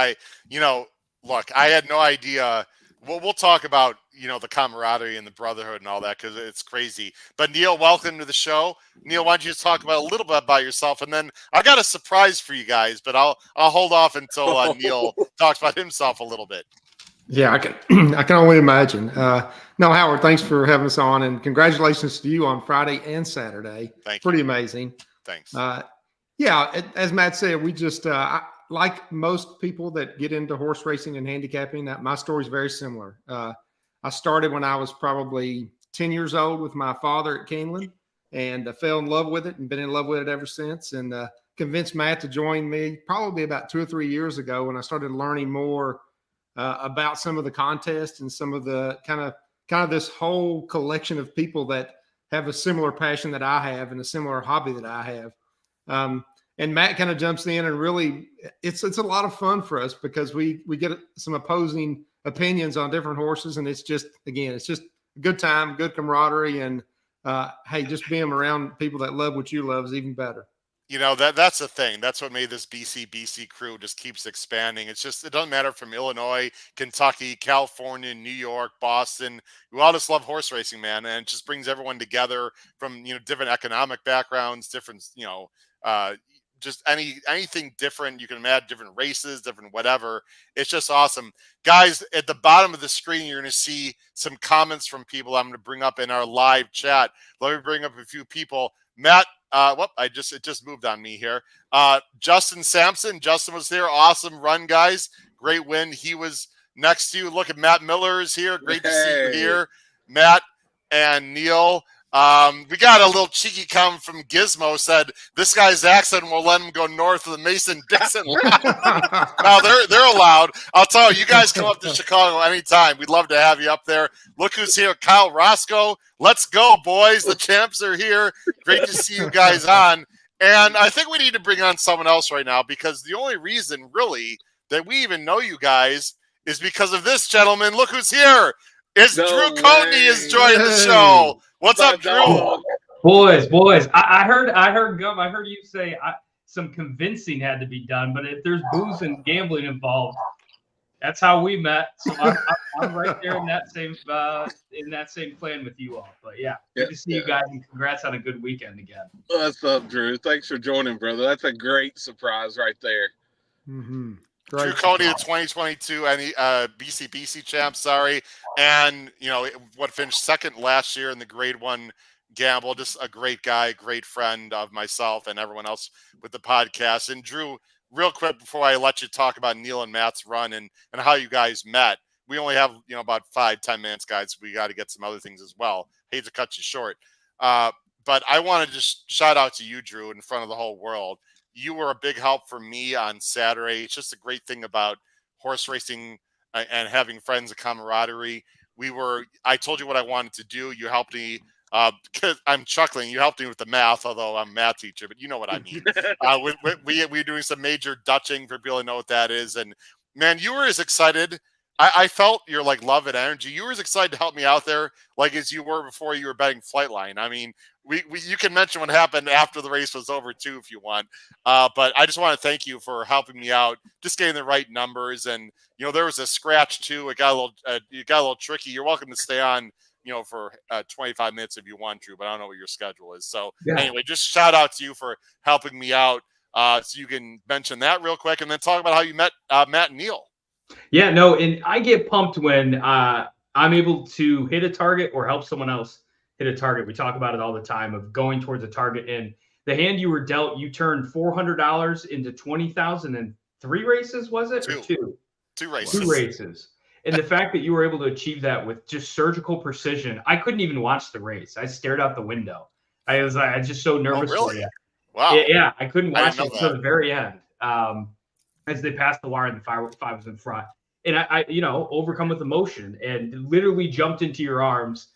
look, I had no idea. We'll talk about, the camaraderie and the brotherhood and all that, because it's crazy. But Neil, welcome to the show. Neil, why don't you just talk about a little bit about yourself, and then I got a surprise for you guys, but I'll hold off until Neil talks about himself a little bit. Yeah, I can only imagine. No, Howard, thanks for having us on, and congratulations to you on Friday and Saturday. Thank you. Pretty amazing. Thanks. Yeah, as Matt said, we just like most people that get into horse racing and handicapping, my story is very similar. I started when I was probably 10 years old with my father at Keeneland, and I fell in love with it and been in love with it ever since, and convinced Matt to join me probably about 2 or 3 years ago when I started learning more about some of the contests and some of the kind of this whole collection of people that have a similar passion that I have and a similar hobby that I have. And Matt kind of jumps in, and really it's a lot of fun for us because we get some opposing opinions on different horses, and it's just a good time, good camaraderie, and hey, just being around people that love what you love is even better. That's the thing. That's what made this BC crew just keeps expanding. It's just, it doesn't matter from Illinois, Kentucky, California, New York, Boston. We all just love horse racing, man. And it just brings everyone together from, different economic backgrounds, different, just anything different. You can imagine different races, different whatever. It's just awesome. Guys, at the bottom of the screen, you're going to see some comments from people I'm going to bring up in our live chat. Let me bring up a few people. Matt, it just moved on me here. Justin Sampson. Justin was there. Awesome run, guys. Great win. He was next to you. Look at Matt Miller is here. Great to see you here. Matt and Neil. We got a little cheeky comment from Gizmo, said this guy's accent will let him go north of the Mason-Dixon line. No, they're allowed. I'll tell you, you guys come up to Chicago anytime. We'd love to have you up there. Look who's here, Kyle Roscoe. Let's go, boys. The champs are here. Great to see you guys on. And I think we need to bring on someone else right now, because the only reason really that we even know you guys is because of this gentleman. Look who's here. It's Drew Coatney is joining the show. What's up, Drew? Boys. I heard Gum. I heard you say some convincing had to be done, but if there's booze and gambling involved, that's how we met. So I'm right there in that same plan with you all. But yeah, good to see you guys, and congrats on a good weekend again. What's up, Drew? Thanks for joining, brother. That's a great surprise right there. Mm-hmm. Drew Coatney, the 2022 BC champ, and what finished second last year in the Grade 1 Gamble. Just a great guy, great friend of myself and everyone else with the podcast. And Drew, real quick before I let you talk about Neil and Matt's run and how you guys met, we only have about 5-10 minutes, guys. We got to get some other things as well. Hate to cut you short, but I want to just shout out to you, Drew, in front of the whole world. You were a big help for me on Saturday. It's just a great thing about horse racing and having friends, and camaraderie. I told you what I wanted to do. You helped me. Because I'm chuckling, you helped me with the math, although I'm a math teacher, but you know what I mean. We're doing some major Dutching for people to know what that is. And man, you were as excited. I felt your like love and energy. You were as excited to help me out there, like as you were before you were betting Flightline. I mean, you can mention what happened after the race was over too, if you want. But I just want to thank you for helping me out, just getting the right numbers. And there was a scratch too. It got a little tricky. You're welcome to stay on, for 25 minutes if you want to, but I don't know what your schedule is. So anyway, just shout out to you for helping me out. So you can mention that real quick and then talk about how you met Matt and Neil. Yeah, no, and I get pumped when I'm able to hit a target or help someone else hit a target. We talk about it all the time of going towards a target. And the hand you were dealt, you turned $400 into $20,000 in 3 races, was it? Or 2? 2 races. 2 races. And the fact that you were able to achieve that with just surgical precision, I couldn't even watch the race. I stared out the window. I was just so nervous for you. Wow. Yeah, I couldn't watch it until the very end. As they passed the wire and the 5 was in front. And I overcome with emotion and literally jumped into your arms.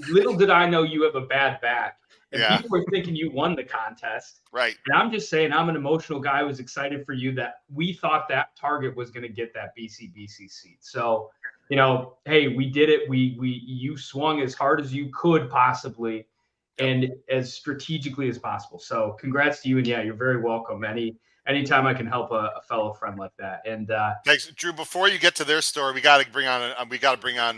Little did I know you have a bad back. And people were thinking you won the contest. Right. And I'm just saying, I'm an emotional guy. I was excited for you that we thought that target was going to get that BC seat. So, hey, we did it. You swung as hard as you could possibly and as strategically as possible. So congrats to you. And yeah, you're very welcome. Anytime I can help a fellow friend like that. And thanks, Drew. Before you get to their story, we got to bring on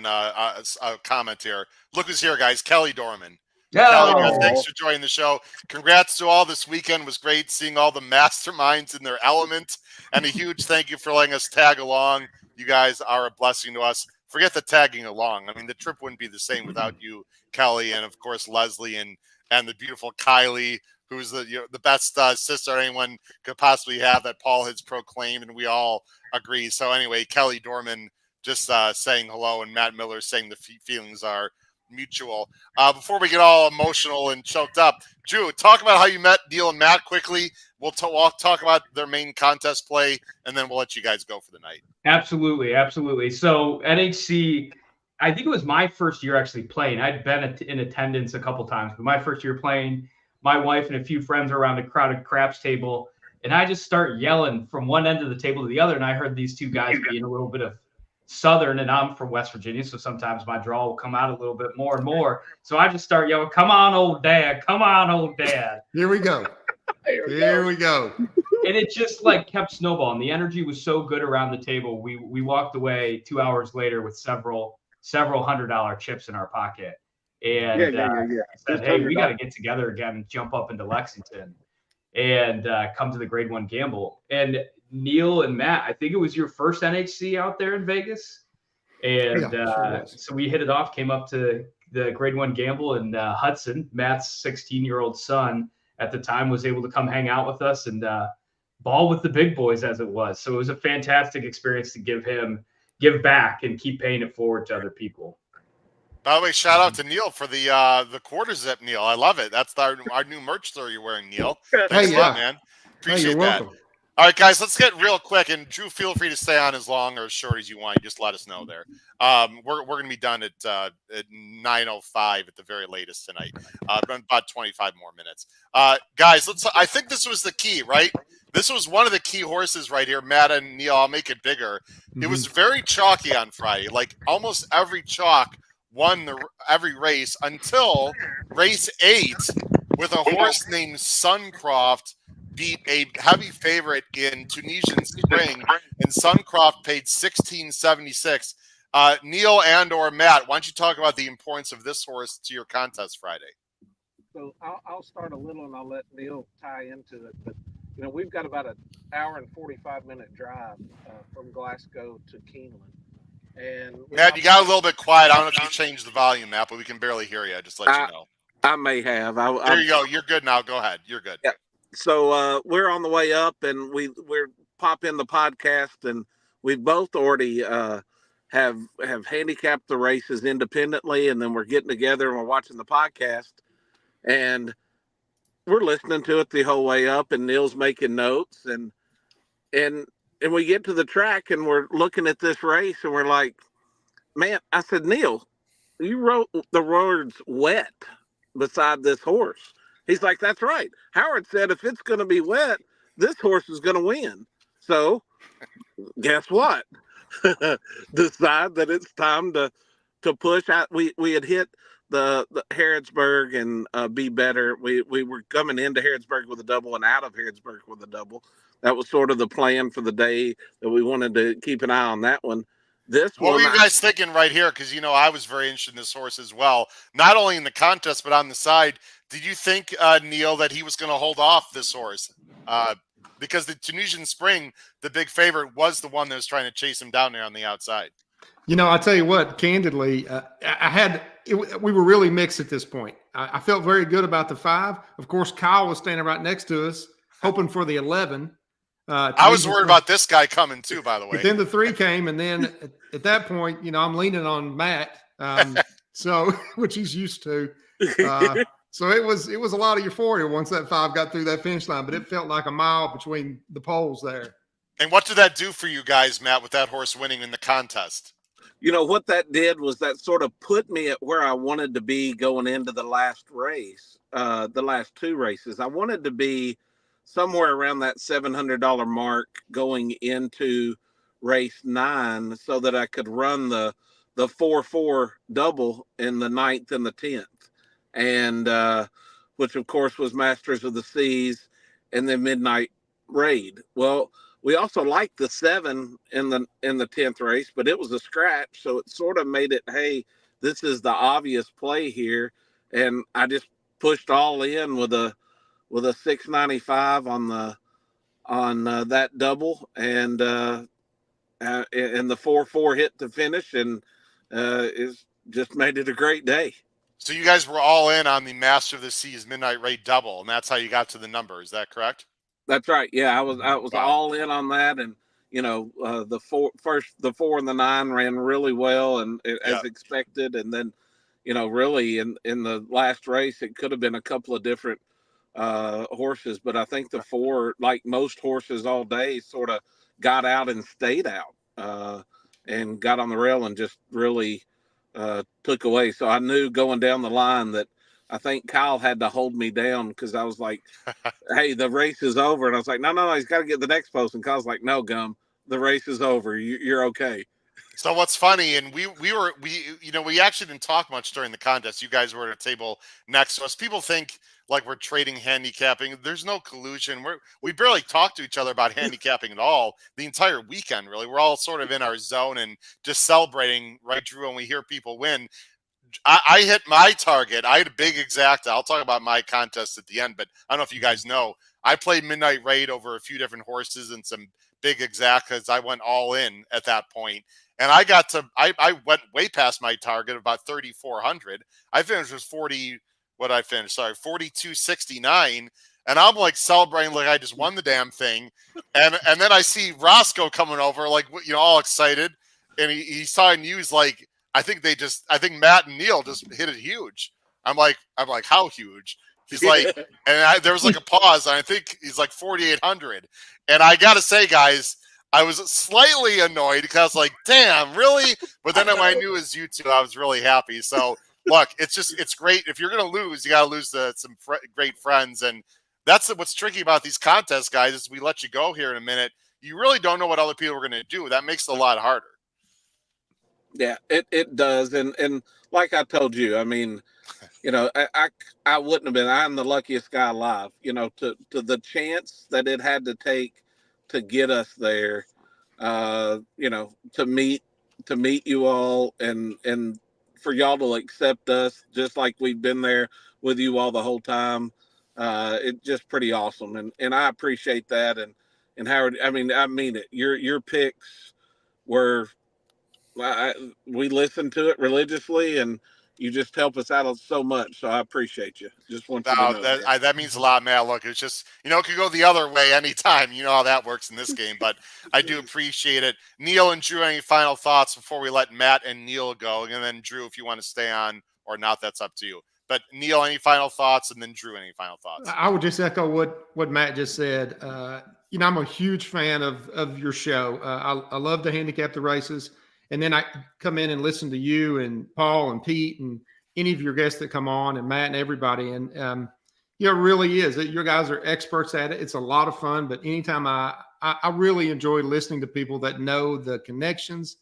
a comment here. Look who's here, guys. Kelly Dorman. Kelly, thanks for joining the show. Congrats to all this weekend. It was great seeing all the masterminds in their element. And a huge thank you for letting us tag along. You guys are a blessing to us. Forget the tagging along. I mean, the trip wouldn't be the same without you, Kelly, and of course Leslie and the beautiful Kylie, who's the best sister anyone could possibly have that Paul has proclaimed, and we all agree. So anyway, Kelly Dorman just saying hello, and Matt Miller saying the feelings are mutual. Before we get all emotional and choked up, Drew, talk about how you met Neil and Matt quickly. We'll talk about their main contest play, and then we'll let you guys go for the night. Absolutely. So NHC, I think it was my first year actually playing. I'd been in attendance a couple times, but my first year playing, my wife and a few friends were around a crowded craps table, and I just start yelling from one end of the table to the other, and I heard these 2 guys being a little bit of Southern, and I'm from West Virginia, so sometimes my draw will come out a little bit more and more. So I just start yelling, "Come on, old dad! Come on, old dad!" Here we go. Here we go. And it just kept snowballing. The energy was so good around the table. We walked away 2 hours later with several $100 chips in our pocket. And said, "Hey, we got to get together again and jump up into Lexington and come to the Grade 1 Gamble." And Neil and Matt, I think it was your first NHC out there in Vegas. And so we hit it off, came up to the Grade 1 Gamble, and Hudson, Matt's 16-year-old son at the time, was able to come hang out with us and ball with the big boys as it was. So it was a fantastic experience to give back and keep paying it forward to other people. By the way, shout out to Neil for the quarter zip, Neil. I love it. That's our new merch store you're wearing, Neil. Thanks a lot, man. Appreciate that. Welcome. All right, guys, let's get real quick. And Drew, feel free to stay on as long or as short as you want. You just let us know there. We're going to be done at 9:05 at the very latest tonight. About 25 more minutes. Guys, I think this was the key, right? This was one of the key horses right here, Matt and Neil. I'll make it bigger. Mm-hmm. It was very chalky on Friday. Like almost every chalk won every race until race 8 with a horse named Suncroft beat a heavy favorite in Tunisian Spring, and Suncroft paid $16.76. Neil and or Matt, why don't you talk about the importance of this horse to your contest Friday? So I'll start a little, and I'll let Neil tie into it. But we've got about an hour and 45-minute drive from Glasgow to Keeneland. And Matt, you got a little bit quiet. I don't know if you changed the volume, Matt, but we can barely hear you. Just let you know. I may have. There you go. You're good now. Go ahead. You're good. Yeah. So we're on the way up, and we're pop in the podcast, and we both already have handicapped the races independently, and then we're getting together and we're watching the podcast, and we're listening to it the whole way up, and Neil's making notes, and we get to the track, and we're looking at this race, and we're like, man, I said, Neil, you wrote the words wet beside this horse. He's like, that's right. Howard said if it's going to be wet, this horse is going to win. So guess what? Decide that it's time to push out. We had hit the Harrodsburg and Be Better. We were coming into Harrodsburg with a double and out of Harrodsburg with a double. That was sort of the plan for the day, that we wanted to keep an eye on that one. What were you guys thinking right here? Because, I was very interested in this horse as well. Not only in the contest, but on the side. Did you think, Neil, that he was going to hold off this horse? Because the Tunisian Spring, the big favorite, was the one that was trying to chase him down there on the outside. I'll tell you what, candidly, we were really mixed at this point. I felt very good about the 5. Of course, Kyle was standing right next to us, hoping for the 11. I was worried about this guy coming too, by the way. But then the 3 came, and then at that point, I'm leaning on Matt, so which he's used to. So it was a lot of euphoria once that 5 got through that finish line, but it felt like a mile between the poles there. And what did that do for you guys, Matt, with that horse winning in the contest? What that did was that sort of put me at where I wanted to be going into the last race, the last 2 races. I wanted to be somewhere around that $700 mark going into race 9 so that I could run the 4-4 double in the 9th and the 10th. And which of course was Masters of the Seas and then Midnight Raid. Well, we also liked the 7 in the 10th race, but it was a scratch, so it sort of made it, hey, this is the obvious play here, and I just pushed all in with a 695 on that double, and the 4-4 hit to finish, and it's just made it a great day. So you guys were all in on the Master of the Seas Midnight Raid double, and that's how you got to the number. Is that correct? That's right. Yeah, I was all in on that, and the 4 and the 9 ran really well and as expected, and then really in the last race it could have been a couple of different horses, but I think the 4, like most horses all day, sort of got out and stayed out and got on the rail and just really took away. So I knew going down the line that I think Kyle had to hold me down, because I was like, hey, the race is over. And I was like, no, he's got to get the next post. And Kyle's like, no, Gum, the race is over. You're okay. So what's funny, and we actually didn't talk much during the contest. You guys were at a table next to us. People think like we're trading handicapping. There's no collusion. We barely talk to each other about handicapping at all the entire weekend, really. We're all sort of in our zone and just celebrating, right, Drew, when we hear people win. I hit my target. I had a big exacta. I'll talk about my contest at the end, but I don't know if you guys know. I played Midnight Raid over a few different horses and some big exactas. I went all in at that point. And I went way past my target, about 3,400. I finished with 42.69. And I'm like celebrating like I just won the damn thing. And then I see Roscoe coming over, like, all excited. And he saw news like, I think Matt and Neil just hit it huge. I'm like, how huge? He's like, and there was like a pause, and I think he's like 4,800. And I got to say, guys, I was slightly annoyed because I was like, damn, really? But then when I knew it was you two, I was really happy. So look, it's great. If you're going to lose, you got to lose to some great friends. And that's what's tricky about these contests, guys, is we let you go here in a minute. You really don't know what other people are going to do. That makes it a lot harder. Yeah, it does. And like I told you, I mean, I wouldn't have been, I'm the luckiest guy alive, to the chance that it had to take to get us there, to meet you all and for y'all to accept us just like we've been there with you all the whole time. It's just pretty awesome. And I appreciate that. And Howard, I mean it. Your picks were, we listened to it religiously, and you just help us out so much. So I appreciate you. Just want you to know that means a lot, man. Look, it's just, it could go the other way anytime. You know how that works in this game, but I do appreciate it. Neil and Drew, any final thoughts before we let Matt and Neil go? And then Drew, if you want to stay on or not, that's up to you. But Neil, any final thoughts? And then Drew, any final thoughts? I would just echo what Matt just said. I'm a huge fan of your show. I love to handicap the races. And then I come in and listen to you and Paul and Pete and any of your guests that come on, and Matt and everybody. And, it really is. You guys are experts at it. It's a lot of fun. But anytime I really enjoy listening to people that know the connections,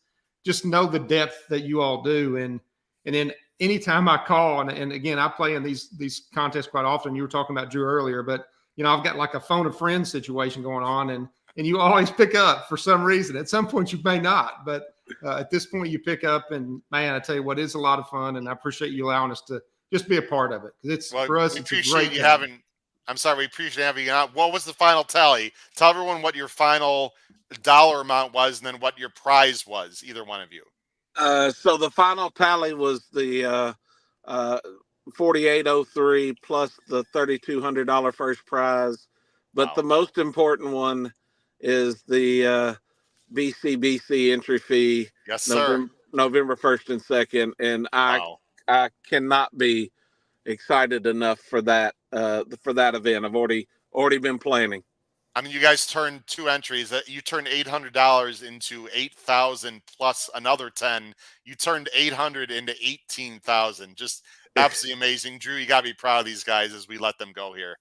just know the depth that you all do. And then anytime I call, and again, I play in these contests quite often. You were talking about Drew earlier, but I've got like a phone a friend situation going on, and you always pick up for some reason. At some point you may not, but at this point you pick up, and man, I tell you what, it's a lot of fun, and I appreciate you allowing us to just be a part of it. Because for us, it's a great you having. I'm sorry, we appreciate having you on. What was the final tally? Tell everyone what your final dollar amount was, and then what your prize was. Either one of you. So the final tally was the 4803 plus the $3,200 first prize, but the most important one is the BCBC entry fee. Yes, sir. November 1st and 2nd, and I cannot be excited enough for that event. I've already been planning. I mean, you guys turned 2 entries. You turned $800 into $8,000 plus another 10. You turned $800 into $18,000. Just absolutely amazing. Drew, you got to be proud of these guys as we let them go here.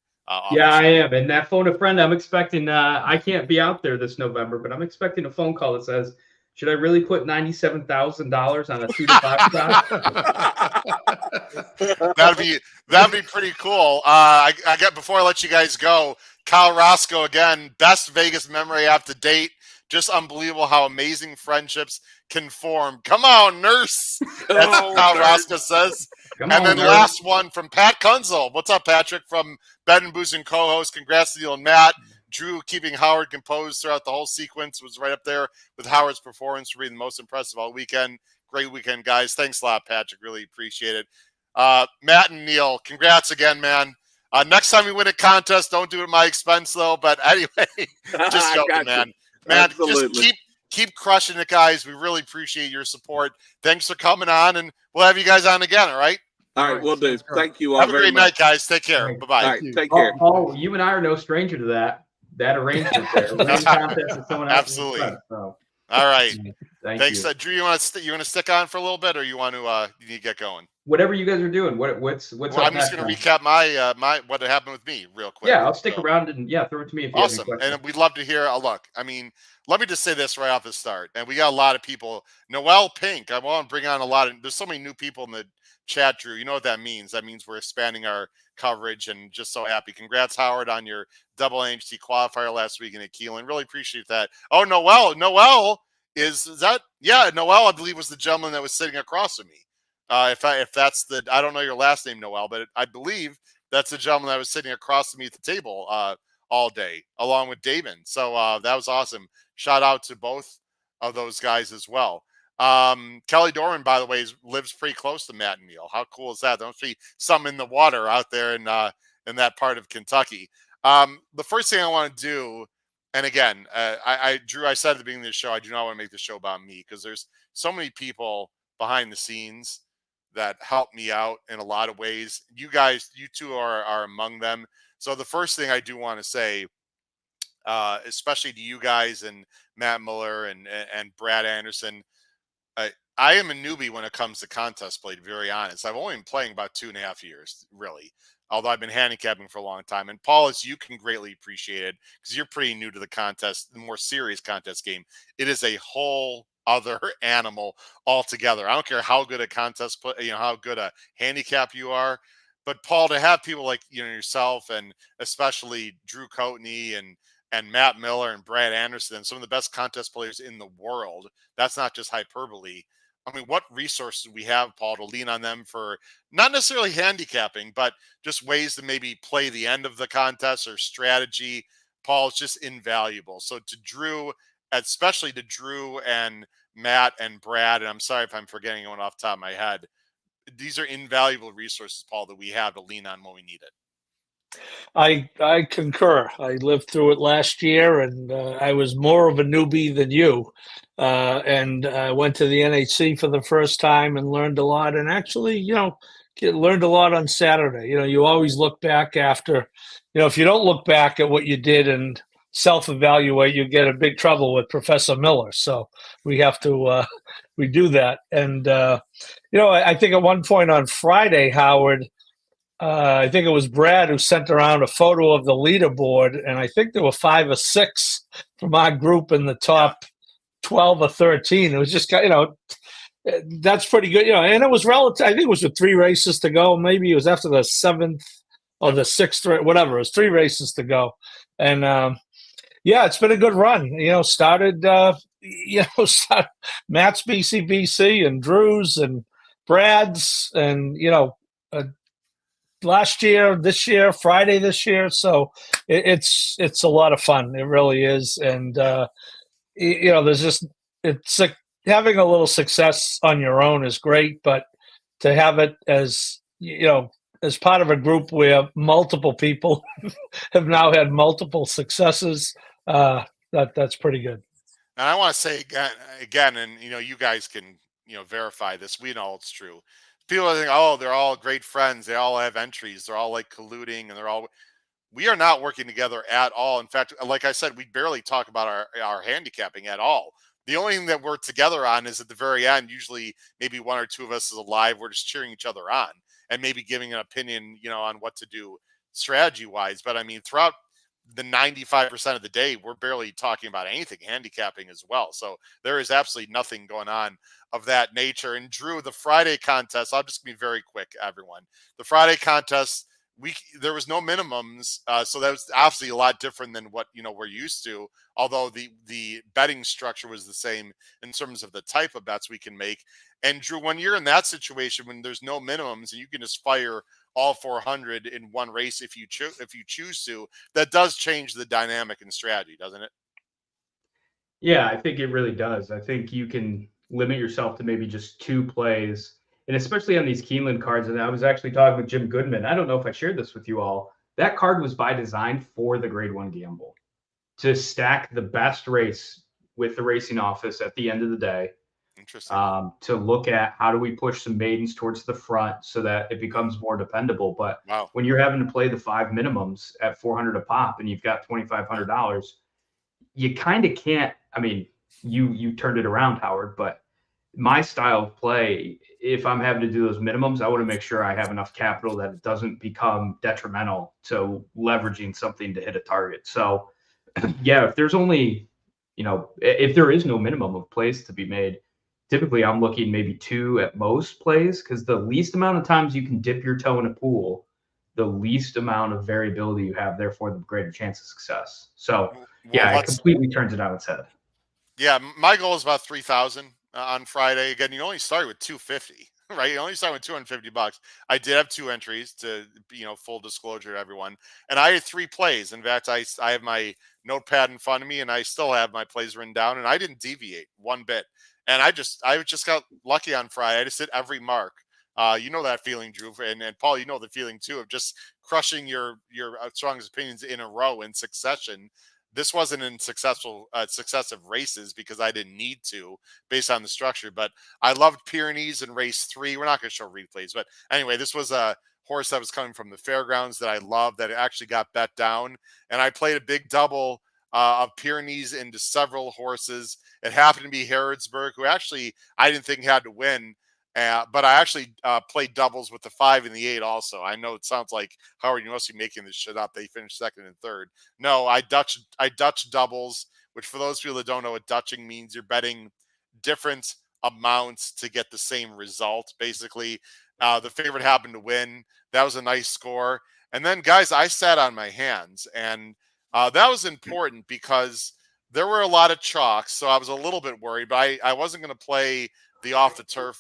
Yeah, I am. And that phone a friend, I'm expecting. I can't be out there this November, but I'm expecting a phone call that says, "Should I really put $97,000 on a 2 to 5 shot?" That'd be pretty cool. I got, before I let you guys go, Kyle Roscoe again, best Vegas memory up to date. Just unbelievable how amazing friendships can form. Come on, nurse. That's what Kyle Roscoe says. Last one from Pat Kunzel. What's up, Patrick? From Bed and Booze and co-host. Congrats to you and Matt. Drew keeping Howard composed throughout the whole sequence was right up there with Howard's performance for being the most impressive all weekend. Great weekend, guys. Thanks a lot, Patrick. Really appreciate it. Matt and Neil, congrats again, man. Next time we win a contest, don't do it at my expense, though. But anyway, just joking, man. Man, just keep crushing it, guys. We really appreciate your support. Thanks for coming on, and we'll have you guys on again, all right? All right, we'll do. Thank you all Have a very great much. night, guys. Take care. Bye-bye. All right, take care. Oh, you and I are no stranger to that arrangement there. Winning contest is someone else. Absolutely. So. All right. Thanks. Drew, you want to stick on for a little bit, or you want to you need to get going? Whatever you guys are doing. What's I'm just going to recap my what happened with me real quick. Yeah, I'll stick around and throw it to me if you have any questions. And we'd love to hear a look. I mean, let me just say this right off the start. And we got a lot of people. Noel Pink, I want to bring on there's so many new people in the chat, Drew. You know what that means? That means we're expanding our coverage, and just so happy. Congrats, Howard, on your double NHT qualifier last week in Keeneland. Really appreciate that. Oh, Noel is that? Yeah, Noel, I believe, was the gentleman that was sitting across from me. If that's I don't know your last name, Noel, but I believe that's the gentleman that was sitting across from me at the table all day, along with Damon. So that was awesome. Shout out to both of those guys as well. Kelly Dorman, by the way, lives pretty close to Matt and Neil. How cool is that? There must be some in the water out there in that part of Kentucky. The first thing I want to do, and again, Drew, I said at the beginning of the show, I do not want to make the show about me, because there's so many people behind the scenes that help me out in a lot of ways. You guys, you two are among them. So the first thing I do want to say, especially to you guys and Matt Miller and Brad Anderson, I am a newbie when it comes to contest play, to be very honest. I've only been playing about 2.5 years, really, although I've been handicapping for a long time. And Paul, as you can greatly appreciate it, because you're pretty new to the more serious contest game. It is a whole other animal altogether. I don't care how good a contest play, how good a handicap you are. But Paul, to have people like yourself, and especially Drew Coatney and Matt Miller and Brad Anderson, and some of the best contest players in the world, that's not just hyperbole. I mean, what resources do we have, Paul, to lean on them for not necessarily handicapping, but just ways to maybe play the end of the contest or strategy? Paul, is just invaluable. So to Drew, especially to Drew and Matt and Brad, and I'm sorry if I'm forgetting one off the top of my head, these are invaluable resources, Paul, that we have to lean on when we need it. I concur. I lived through it last year, and I was more of a newbie than you. And I went to the NHC for the first time and learned a lot. And actually, learned a lot on Saturday. You always look back after, if you don't look back at what you did and self-evaluate, you get in big trouble with Professor Miller. So we have to we do that. And I think at one point on Friday, Howard, I think it was Brad who sent around a photo of the leaderboard, and I think there were 5 or 6 from our group in the top 12 or 13. It was just, that's pretty good, and it was relative. I think it was with 3 races to go. Maybe it was after the 7th or the 6th, whatever. It was 3 races to go. And it's been a good run. Started Matt's BCBC and Drew's and Brad's and, last year, this year, Friday this year. So it's a lot of fun. It really is. And, there's just, it's like having a little success on your own is great, but to have it as, as part of a group where multiple people have now had multiple successes, that's pretty good. And I want to say again, and you guys can verify this. We know it's true. People think, oh, they're all great friends. They all have entries. They're all like colluding, and we are not working together at all. In fact, like I said, we barely talk about our handicapping at all. The only thing that we're together on is at the very end. Usually, maybe 1 or 2 of us is alive. We're just cheering each other on and maybe giving an opinion, on what to do strategy wise. But I mean, throughout the 95% of the day, we're barely talking about anything handicapping as well. So there is absolutely nothing going on of that nature. And Drew, the Friday contest, I'll just be very quick, everyone. The Friday contest, there was no minimums. So that was obviously a lot different than what, we're used to, although the betting structure was the same in terms of the type of bets we can make. And Drew, when you're in that situation, when there's no minimums and you can just fire all 400 in one race if you choose to, that does change the dynamic and strategy, doesn't it? Yeah, I think it really does. I think you can limit yourself to maybe just 2 plays, and especially on these Keeneland cards. And I was actually talking with Jim Goodman. I don't know if I shared this with you all. That card was by design for the Grade 1 gamble, to stack the best race with the racing office at the end of the day. Interesting. To look at how do we push some maidens towards the front so that it becomes more dependable. But when you're having to play the 5 minimums at $400 a pop and you've got $2,500, you kind of can't. I mean, you turned it around, Howard, but my style of play, if I'm having to do those minimums, I want to make sure I have enough capital that it doesn't become detrimental to leveraging something to hit a target. So if there's only, if there is no minimum of plays to be made, typically I'm looking maybe 2 at most plays, because the least amount of times you can dip your toe in a pool, the least amount of variability you have, therefore the greater chance of success. So it completely turns it on its head. Yeah, my goal is about 3,000 on Friday. Again, you only start with 250, right? You only start with $250. I did have 2 entries to, full disclosure to everyone. And I had 3 plays. In fact, I have my notepad in front of me and I still have my plays written down, and I didn't deviate one bit. And I just got lucky on Friday. I just hit every mark. You know that feeling, Drew, and Paul, you know the feeling too of just crushing your strongest opinions in a row in succession. This wasn't in successive races because I didn't need to based on the structure. But I loved Pyrenees in race 3. We're not going to show replays, but anyway, this was a horse that was coming from the fairgrounds that I loved, that actually got bet down, and I played a big double of Pyrenees into several horses. It happened to be Harrodsburg, who actually I didn't think had to win, but I actually played doubles with the 5 and the 8 also. I know it sounds like, Howard, you must be making this shit up. They finished 2nd and 3rd. No, I Dutch doubles, which for those people that don't know what Dutching means, you're betting different amounts to get the same result. Basically, the favorite happened to win. That was a nice score. And then, guys, I sat on my hands, and that was important because there were a lot of chalks, so I was a little bit worried, but I wasn't going to play the off-the-turf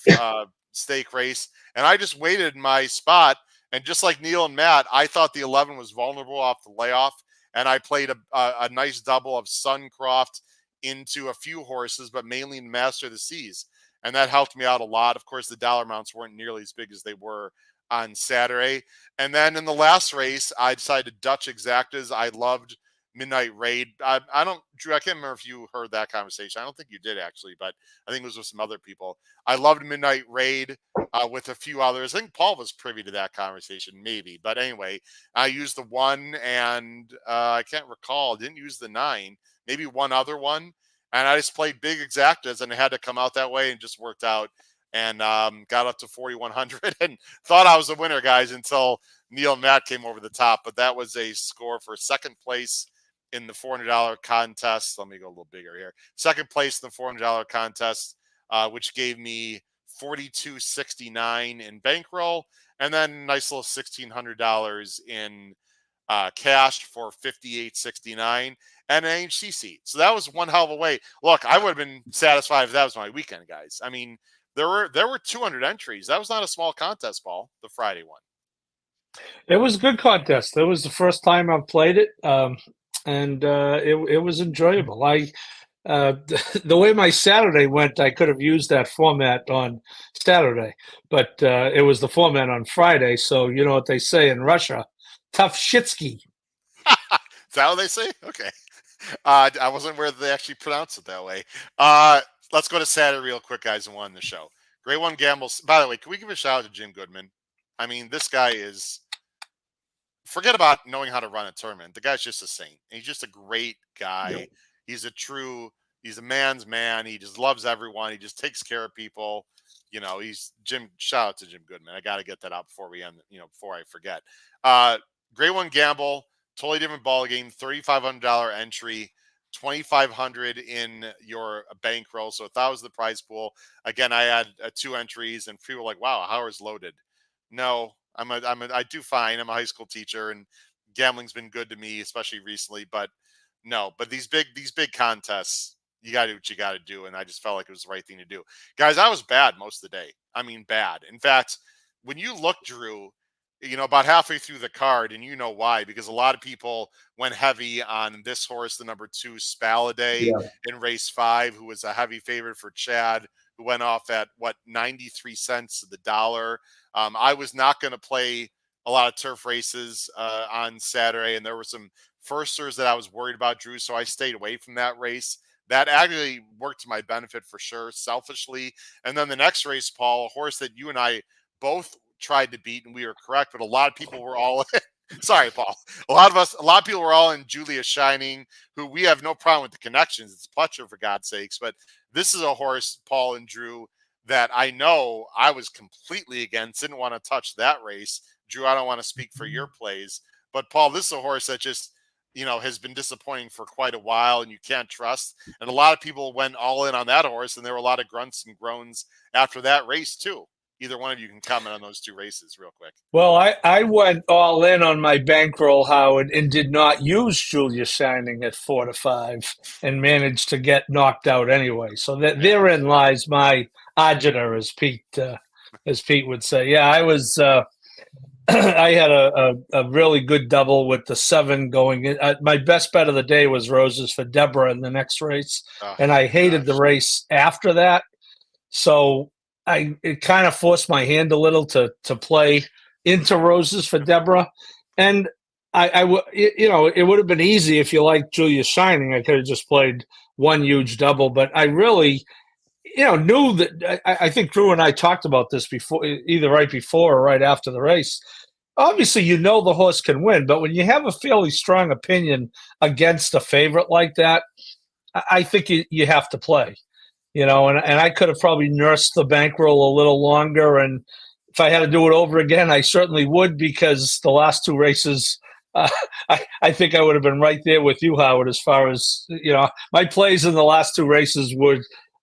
stake race, and I just waited in my spot, and just like Neil and Matt, I thought the 11 was vulnerable off the layoff, and I played a nice double of Suncroft into a few horses, but mainly in Master of the Seas, and that helped me out a lot. Of course, the dollar amounts weren't nearly as big as they were on Saturday. And then in the last race, I decided to Dutch exactas. I loved Midnight Raid. Drew, I can't remember if you heard that conversation. I don't think you did actually, but I think it was with some other people. I loved Midnight Raid. with a few others. I think Paul was privy to that conversation, maybe. But anyway, I used the 1 and I can't recall. Didn't use the 9, maybe one other one. And I just played big exactas and it had to come out that way and just worked out. And got up to 4,100 and thought I was a winner, guys, until Neil and Matt came over the top. But that was a score for second place in the $400 contest. Let me go a little bigger here. Second place in the $400 contest, which gave me $4,269 in bankroll, and then nice little $1,600 in cash for $5,869 and an AHC seat. So that was one hell of a way. Look, I would have been satisfied if that was my weekend, guys. I mean, there were 200 entries. That was not a small contest, Paul, the Friday one. It was a good contest. It was the first time I've played it, and it was enjoyable. The way my Saturday went, I could have used that format on Saturday, but it was the format on Friday. So you know what they say in Russia, tough shitsky. Is that what they say? Okay. I wasn't aware that they actually pronounce it that way. Let's go to Saturday real quick, guys, and won the show. Grade 1 gambles. By the way, can we give a shout out to Jim Goodman? I mean, this guy is, forget about knowing how to run a tournament. The guy's just a saint. He's just a great guy. Yep. He's a man's man. He just loves everyone. He just takes care of people. You know, shout out to Jim Goodman. I got to get that out before we end, before I forget. Grade 1 gamble, totally different ball game, $3,500 entry, $2,500 in your bankroll. So if that was the prize pool, again, I had 2 entries and people were like, wow, Howard's loaded. No, I do fine. I'm a high school teacher and gambling's been good to me, especially recently, but these big contests, you got to do what you got to do. And I just felt like it was the right thing to do. Guys, I was bad most of the day. I mean, bad. In fact, when you look, Drew, about halfway through the card, and you know why, because a lot of people went heavy on this horse, the number 2 Spaladay in race 5, who was a heavy favorite for Chad, who went off at 93 cents to the dollar. I was not going to play a lot of turf races on Saturday, and there were some firsters that I was worried about, Drew, so I stayed away from that race. That actually worked to my benefit for sure, selfishly. And then the next race, Paul, a horse that you and I both tried to beat, and we were correct, but a lot of people were all sorry, Paul. A lot of people were all in Julia Shining, who we have no problem with the connections. It's Pletcher, for God's sakes. But this is a horse, Paul and Drew, that I know I was completely against. Didn't want to touch that race. Drew, I don't want to speak for your plays. But Paul, this is a horse that just, has been disappointing for quite a while and you can't trust. And a lot of people went all in on that horse, and there were a lot of grunts and groans after that race too. Either one of you can comment on those 2 races real quick. Well, I went all in on my bankroll, Howard, and did not use Julia Shining at 4 to 5 and managed to get knocked out anyway. So that therein lies my agita, as Pete would say. Yeah, I was I had a really good double with the 7 going in. My best bet of the day was Roses for Deborah in the next race, and I hated the race after that. So it kind of forced my hand a little to play into Roses for Deborah. And it would have been easy if you liked Julia Shining. I could have just played one huge double, but I really, knew that I think Drew and I talked about this before, either right before or right after the race. Obviously, the horse can win, but when you have a fairly strong opinion against a favorite like that, I think you have to play. And I could have probably nursed the bankroll a little longer. And if I had to do it over again, I certainly would, because the last 2 races, I think I would have been right there with you, Howard, as far as, my plays in the last 2 races were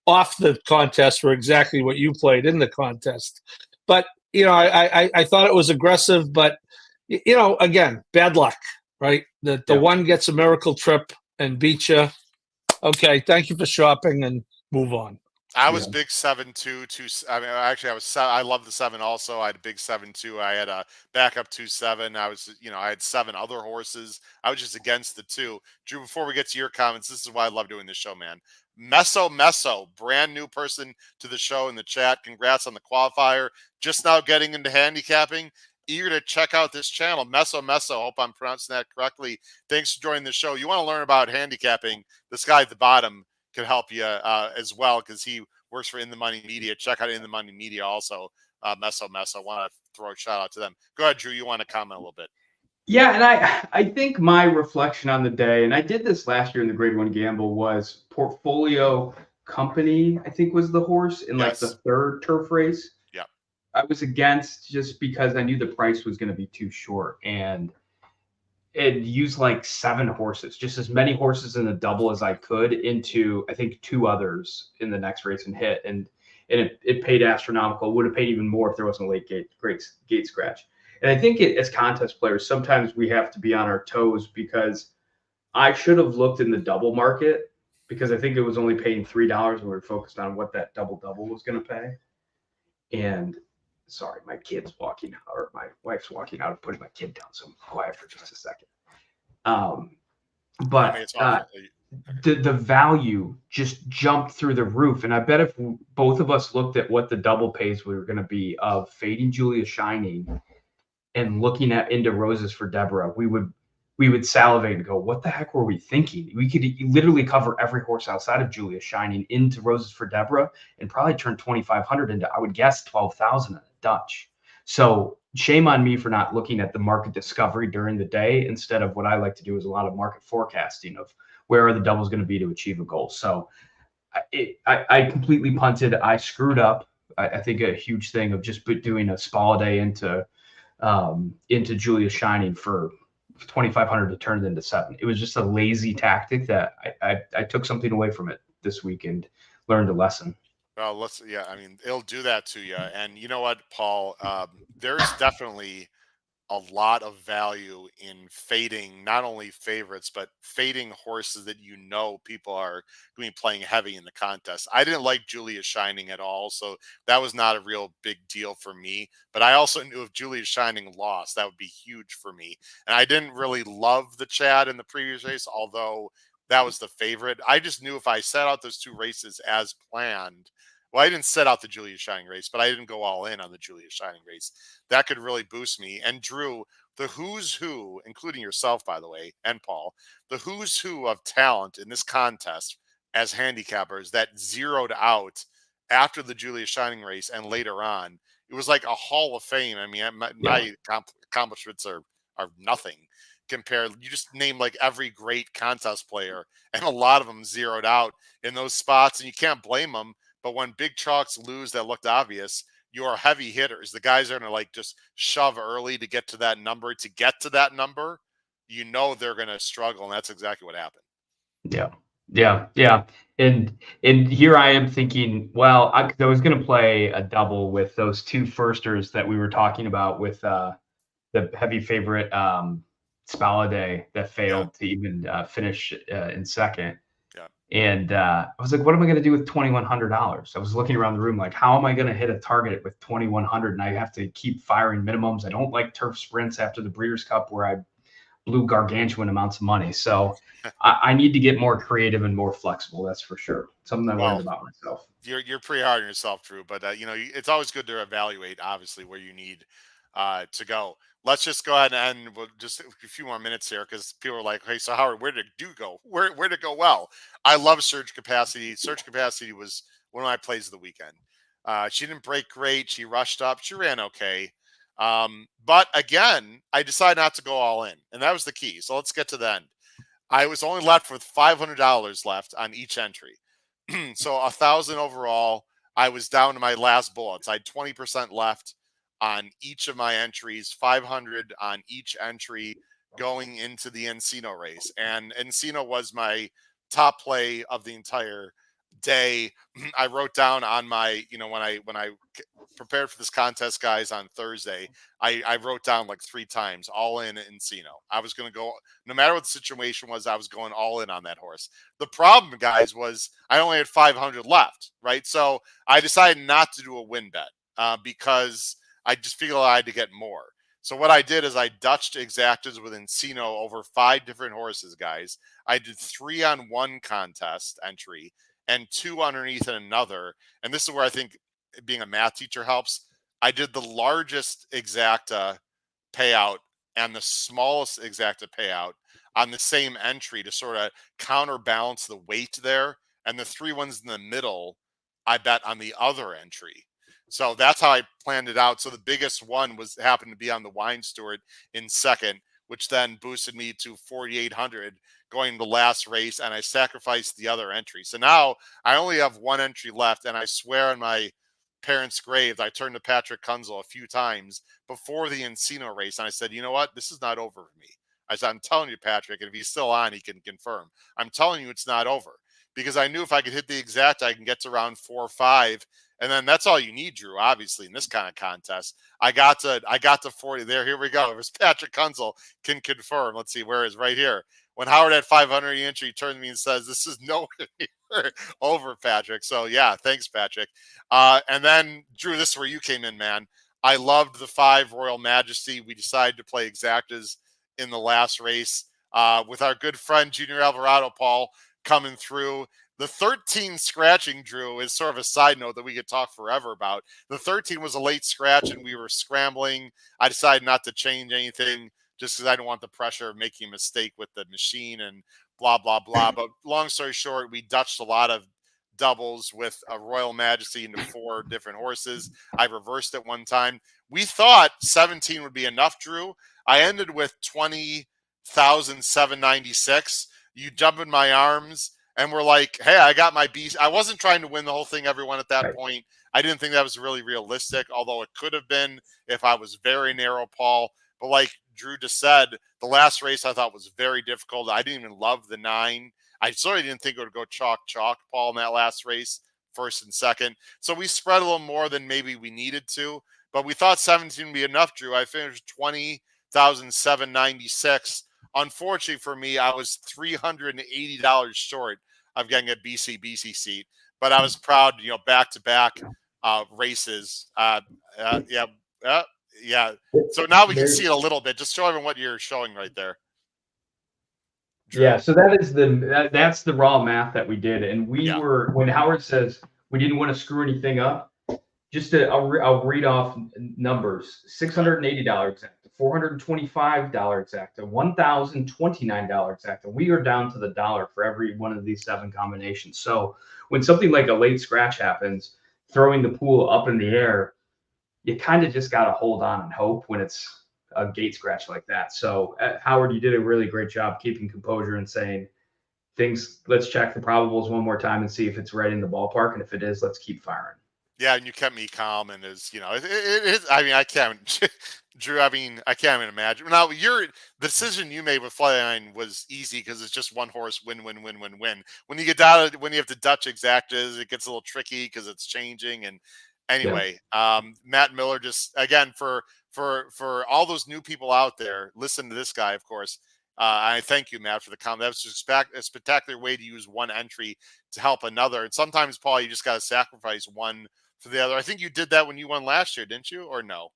off the contest were exactly what you played in the contest. But, I thought it was aggressive, but, again, bad luck, right? The one gets a miracle trip and beats you. Okay, thank you for shopping and move on. I was big 7-2. I love the 7 also. I had a big 7-2. I had a backup 2-7. I had 7 other horses. I was just against the 2. Drew, before we get to your comments, this is why I love doing this show, man. Meso, brand new person to the show in the chat. Congrats on the qualifier. Just now getting into handicapping. Eager to check out this channel. Meso. Hope I'm pronouncing that correctly. Thanks for joining the show. You want to learn about handicapping? This guy at the bottom can help you as well, because he works for In the Money Media. Check out In the Money Media also. Meso. I want to throw a shout out to them. Go ahead, Drew. You want to comment a little bit? Yeah, and I think my reflection on the day, and I did this last year in the Grade 1 Gamble, was Portfolio Company, I think was the horse in like the third turf race. Yeah. I was against just because I knew the price was going to be too short, and it used like 7 horses, just as many horses in the double as I could into, I think, 2 others in the next race and hit. And it paid astronomical. It would have paid even more if there wasn't a late gate scratch. And I think as contest players, sometimes we have to be on our toes, because I should have looked in the double market, because I think it was only paying $3 and we were focused on what that double was going to pay. And sorry, my kid's walking out, or my wife's walking out. I'm putting my kid down, so I'm quiet for just a second. But the value just jumped through the roof. And I bet if both of us looked at what the double pays we were going to be of Fading Julia Shining and looking at Into Roses for Deborah, we would salivate and go, what the heck were we thinking? We could literally cover every horse outside of Julia Shining into Roses for Deborah and probably turn 2,500 into, I would guess, 12,000 at Dutch. So shame on me for not looking at the market discovery during the day, instead of what I like to do is a lot of market forecasting of where are the doubles going to be to achieve a goal. So I completely punted. I screwed up. I think a huge thing of just doing a Spaladay into Julia Shining for 2,500 to turn it into 7. It was just a lazy tactic that I took something away from it this week and learned a lesson. Well, I mean, it'll do that to you. And you know what, Paul, there's definitely a lot of value in fading not only favorites, but fading horses that people are going to be playing heavy in the contest. I didn't like Julia Shining at all, so that was not a real big deal for me. But I also knew if Julia Shining lost, that would be huge for me. And I didn't really love the Chad in the previous race, although that was the favorite. I just knew if I set out those 2 races as planned, well, I didn't set out the Julia Shining race, but I didn't go all in on the Julia Shining race. That could really boost me. And Drew, the who's who, including yourself, by the way, and Paul, the who's who of talent in this contest as handicappers that zeroed out after the Julia Shining race and later on, it was like a hall of fame. I mean, my accomplishments are nothing compared. You just name like every great contest player, and a lot of them zeroed out in those spots, and you can't blame them. But when big chalks lose that looked obvious, your heavy hitters, the guys are going to like just shove early to get to that number. They're going to struggle, and that's exactly what happened. Yeah. And here I am thinking, well, I was going to play a double with those 2 firsters that we were talking about with the heavy favorite Spaladay that failed to even finish in second. And I was like, what am I going to do with $2,100? I was looking around the room like, how am I going to hit a target with 2,100? And I have to keep firing minimums. I don't like turf sprints after the Breeders' Cup where I blew gargantuan amounts of money. So I need to get more creative and more flexible. That's for sure. Something I learned about myself. You're pretty hard on yourself, Drew, but it's always good to evaluate, obviously, where you need to go. Let's just go ahead and end with just a few more minutes here, because people are like, hey, so Howard, where did it go? Where did it go well? I love Surge Capacity. Surge Capacity was one of my plays of the weekend. She didn't break great. She rushed up. She ran okay. But again, I decided not to go all in, and that was the key. So let's get to the end. I was only left with $500 left on each entry. So 1,000 overall. I was down to my last bullets. I had 20% left on each of my entries, 500 on each entry going into the Encino race. And Encino was my top play of the entire day. I wrote down on my, when I prepared for this contest, guys, on Thursday, I wrote down like 3 times, all in Encino. I was going to go, no matter what the situation was, I was going all in on that horse. The problem, guys, was I only had 500 left, right? So I decided not to do a win bet because I just figured I had to get more. So what I did is I Dutched exactas with Encino over 5 different horses, guys. I did 3 on one contest entry and 2 underneath in another. And this is where I think being a math teacher helps. I did the largest exacta payout and the smallest exacta payout on the same entry to sort of counterbalance the weight there. And the 3 ones in the middle, I bet on the other entry. So that's how I planned it out. So the biggest one happened to be on the Wine Steward in second, which then boosted me to 4,800 going the last race, and I sacrificed the other entry. So now I only have one entry left, and I swear on my parents' grave, I turned to Patrick Kunzel a few times before the Encino race, and I said, you know what? This is not over for me. I said, I'm telling you, Patrick, and if he's still on, he can confirm. I'm telling you it's not over, because I knew if I could hit the exact, I can get to round 4 or 5. And then that's all you need, Drew, obviously, in this kind of contest. I got to 40 there. Here we go. It was Patrick Kunzel can confirm. Let's see, where is right here. When Howard had 500 entry, he turned to me and says, this is nowhere near over, Patrick. So, yeah, thanks, Patrick. And then, Drew, this is where you came in, man. I loved the 5 Royal Majesty. We decided to play exactas in the last race with our good friend Junior Alvarado, Paul, coming through. The 13 scratching, Drew, is sort of a side note that we could talk forever about. The 13 was a late scratch, and we were scrambling. I decided not to change anything just because I didn't want the pressure of making a mistake with the machine and blah, blah, blah. But long story short, we Dutched a lot of doubles with a Royal Majesty into 4 different horses. I reversed it one time. We thought 17 would be enough, Drew. I ended with 20,796. You jump in my arms. And we're like, hey, I got my BC. I wasn't trying to win the whole thing, everyone, at that point. I didn't think that was really realistic, although it could have been if I was very narrow, Paul. But like Drew just said, the last race I thought was very difficult. I didn't even love the 9. I certainly didn't think it would go chalk, Paul, in that last race, first and second. So we spread a little more than maybe we needed to. But we thought 17 would be enough, Drew. I finished 20,796. Unfortunately for me, I was $380 short of getting a BC seat, but I was proud, back-to-back races. Yeah. So now we can see it a little bit. Just show everyone what you're showing right there. Drew. Yeah. So that's the raw math that we did, and we were, when Howard says we didn't want to screw anything up. I'll read off numbers: $680 exacta, $425 exacta, $1,029 exacta. We are down to the dollar for every one of these 7 combinations. So when something like a late scratch happens, throwing the pool up in the air, you kind of just got to hold on and hope when it's a gate scratch like that. So Howard, you did a really great job keeping composure and saying things. Let's check the probables one more time and see if it's right in the ballpark, and if it is, let's keep firing. Yeah, and you kept me calm, and I can't, Drew. I can't even imagine. Now, the decision you made with Flyline was easy because it's just one horse, win. When you get down, when you have to Dutch exactas, it gets a little tricky because it's changing. And anyway, Matt Miller, just again for all those new people out there, listen to this guy. Of course, I thank you, Matt, for the comment. That was just a spectacular way to use one entry to help another. And sometimes, Paul, you just got to sacrifice one for the other. I think you did that when you won last year, didn't you? Or no?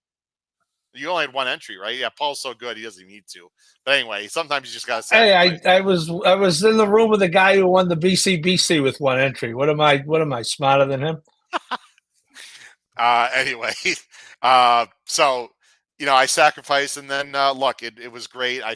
You only had one entry, right? Yeah, Paul's so good he doesn't need to. But anyway, sometimes you just got to sacrifice. Hey, I was in the room with the guy who won the BC with one entry. What am I smarter than him? Anyway, so I sacrificed, and then look, it was great. I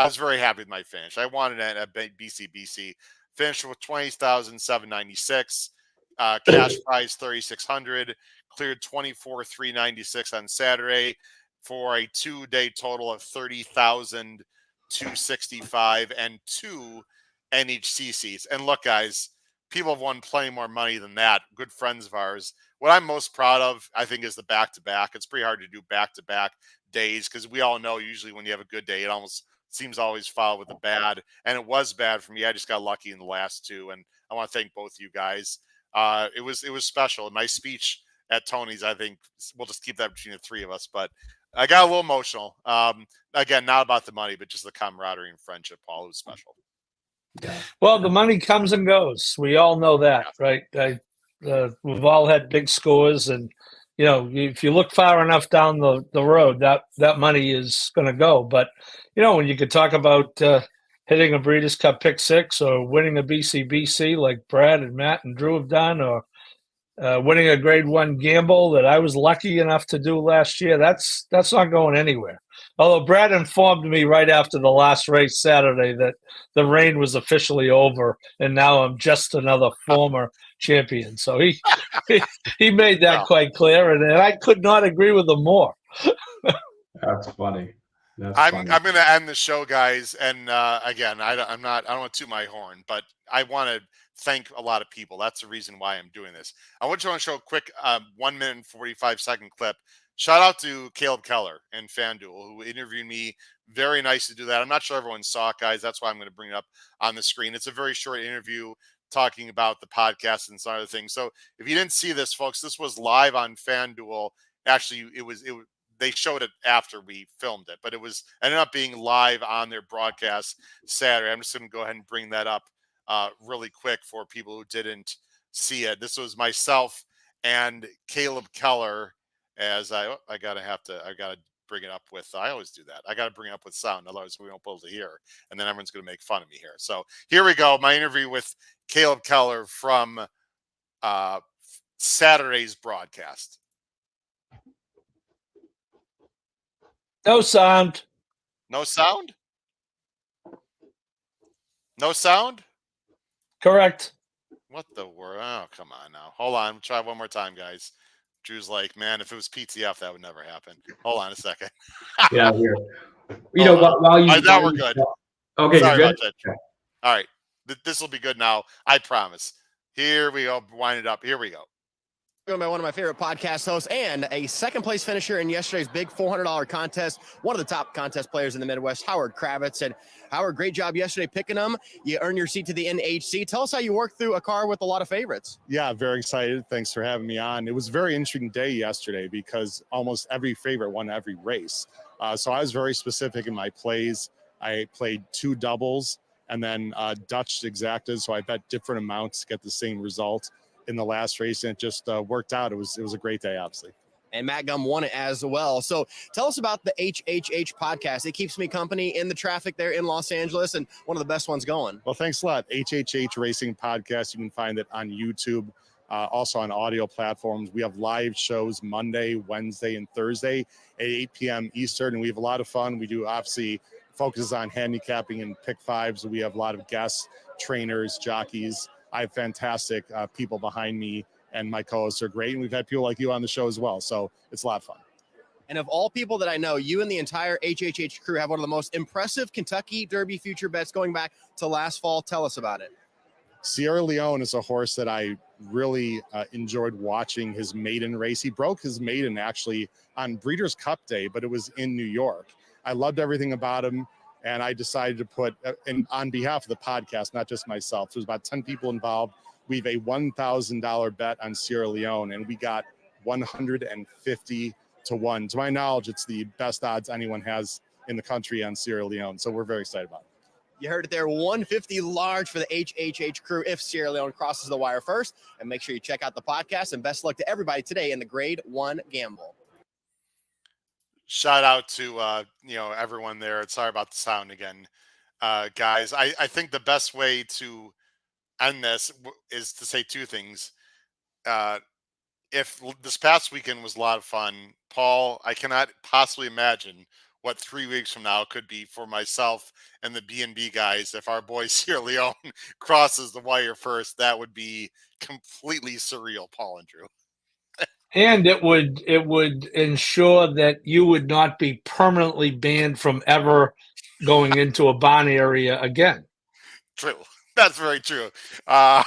was very happy with my finish. I wanted a BC. Finished with 20,796. Cash prize 3,600. Cleared 24,396 on Saturday for a 2-day total of 30,265 and 2 NHC seats. And look, guys, people have won plenty more money than that. Good friends of ours. What I'm most proud of, I think, is the back-to-back. It's pretty hard to do back-to-back days because we all know usually when you have a good day, it almost seems always followed with a bad. And it was bad for me. I just got lucky in the last 2. And I want to thank both you guys. It was special. My speech at Tony's, I think we'll just keep that between the 3 of us. But I got a little emotional. Again, not about the money, but just the camaraderie and friendship, Paul. It was special. Well, the money comes and goes. We all know that, right? We've all had big scores, and if you look far enough down the road, that money is going to go. But when you could talk about hitting a Breeders' Cup Pick 6 or winning a BC like Brad and Matt and Drew have done, or winning a Grade 1 gamble that I was lucky enough to do last year. That's not going anywhere. Although Brad informed me right after the last race Saturday that the reign was officially over, and now I'm just another former champion. So he made that quite clear, and I could not agree with him more. That's funny. I'm going to end the show, guys. And again, I don't want to toot my horn, but I want to thank a lot of people. That's the reason why I'm doing this. I just want to show a quick 1 minute and 45-second clip. Shout out to Caleb Keller and FanDuel, who interviewed me. Very nice to do that. I'm not sure everyone saw it, guys. That's why I'm going to bring it up on the screen. It's a very short interview talking about the podcast and some other things. So if you didn't see this, folks, this was live on FanDuel. Actually, they showed it after we filmed it, but it ended up being live on their broadcast Saturday. I'm just going to go ahead and bring that up really quick for people who didn't see it. This was myself and Caleb Keller. As I gotta bring it up with. I always do that. I gotta bring it up with sound, otherwise we won't be able to hear, and then everyone's gonna make fun of me here. So here we go. My interview with Caleb Keller from Saturday's broadcast. No sound. No sound? No sound? Correct. What the world? Oh, come on now. Hold on. Try one more time, guys. Drew's like, man, if it was PTF, that would never happen. Hold on a second. Yeah, here. While you. Now we're good. Okay, sorry you're about good. that. All right. This will be good now. I promise. Here we go. Wind it up. Here we go. By one of my favorite podcast hosts and a second place finisher in yesterday's big $400 contest. One of the top contest players in the Midwest, Howard Kravets. And Howard, great job yesterday picking them. You earned your seat to the NHC. Tell us how you worked through a car with a lot of favorites. Yeah, very excited. Thanks for having me on. It was a very interesting day yesterday because almost every favorite won every race. So I was very specific in my plays. I played 2 doubles and then Dutch exactas. So I bet different amounts to get the same result in the last race, and it just worked out. It was a great day, obviously. And Matt Gum won it as well. So tell us about the HHH podcast. It keeps me company in the traffic there in Los Angeles, and one of the best ones going. Well, thanks a lot. HHH Racing Podcast. You can find it on YouTube, also on audio platforms. We have live shows Monday, Wednesday, and Thursday at 8 p.m. Eastern, and we have a lot of fun. We do obviously focuses on handicapping and pick fives. We have a lot of guests, trainers, jockeys. I have fantastic people behind me, and my co-hosts are great. And we've had people like you on the show as well. So it's a lot of fun. And of all people that I know, you and the entire HHH crew have one of the most impressive Kentucky Derby future bets going back to last fall. Tell us about it. Sierra Leone is a horse that I really enjoyed watching his maiden race. He broke his maiden actually on Breeders' Cup Day, but it was in New York. I loved everything about him. And I decided to put, and on behalf of the podcast, not just myself, there's about 10 people involved. We have a $1,000 bet on Sierra Leone, and we got 150 to 1. To my knowledge, it's the best odds anyone has in the country on Sierra Leone. So we're very excited about it. You heard it there, 150 large for the HHH crew if Sierra Leone crosses the wire first. And make sure you check out the podcast, and best luck to everybody today in the Grade 1 Gamble. Shout out to everyone there. Sorry about the sound again, guys. I think the best way to end this is to say 2 things. If this past weekend was a lot of fun, Paul, I cannot possibly imagine what 3 weeks from now could be for myself and the B&B guys. If our boy Sierra Leone crosses the wire first, that would be completely surreal, Paul and Drew. And it would ensure that you would not be permanently banned from ever going into a barn area again. True. That's very true. I've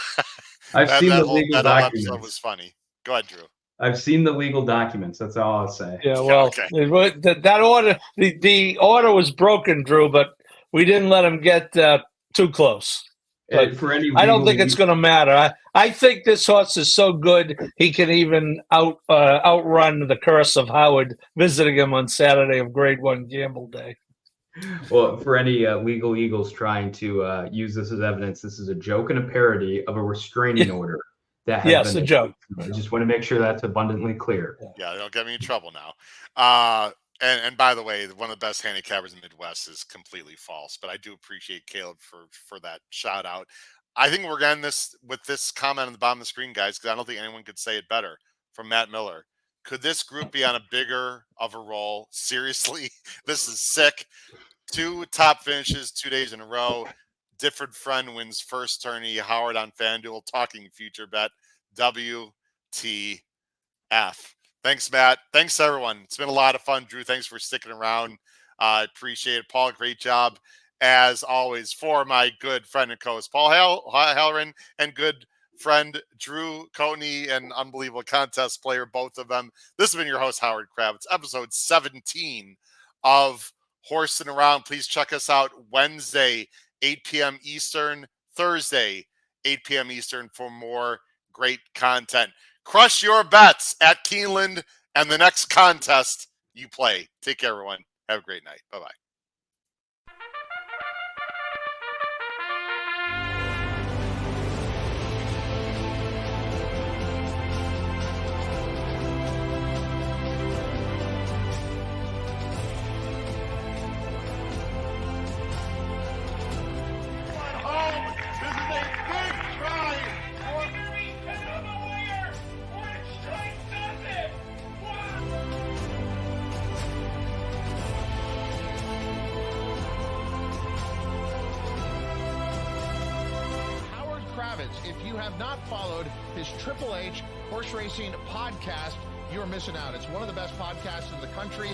seen the legal that documents. episode was funny. Go ahead, Drew. I've seen the legal documents. That's all I'll say. Yeah, well, okay. That order, the order was broken, Drew, but we didn't let him get too close. But For any I don't think it's going to matter. I think this horse is so good he can even outrun the curse of Howard visiting him on Saturday of Grade 1 Gamble Day. Well, for any legal eagles trying to use this as evidence, this is a joke and a parody of a restraining order. That has been a joke. I just want to make sure that's abundantly clear. Yeah, don't get me in trouble now. And by the way, one of the best handicappers in the Midwest is completely false, but I do appreciate Caleb for that shout out. I think we're getting this with this comment on the bottom of the screen, guys, because I don't think anyone could say it better from Matt Miller. Could this group be on a bigger of a roll? Seriously, this is sick. 2 top finishes 2 days in a row. Different friend wins first tourney. Howard on FanDuel talking future bet. WTF. Thanks, Matt. Thanks, everyone. It's been a lot of fun. Drew, thanks for sticking around. I appreciate it. Paul, great job. As always, for my good friend and co-host, Paul Halloran, and good friend, Drew Coney, an unbelievable contest player, both of them. This has been your host, Howard Kravets, episode 17 of Horsin Around. Please check us out Wednesday, 8 p.m. Eastern, Thursday, 8 p.m. Eastern for more great content. Crush your bets at Keeneland and the next contest you play. Take care, everyone. Have a great night. Bye-bye. If you have not followed his HHH Horse Racing Podcast, you're missing out. It's one of the best podcasts in the country.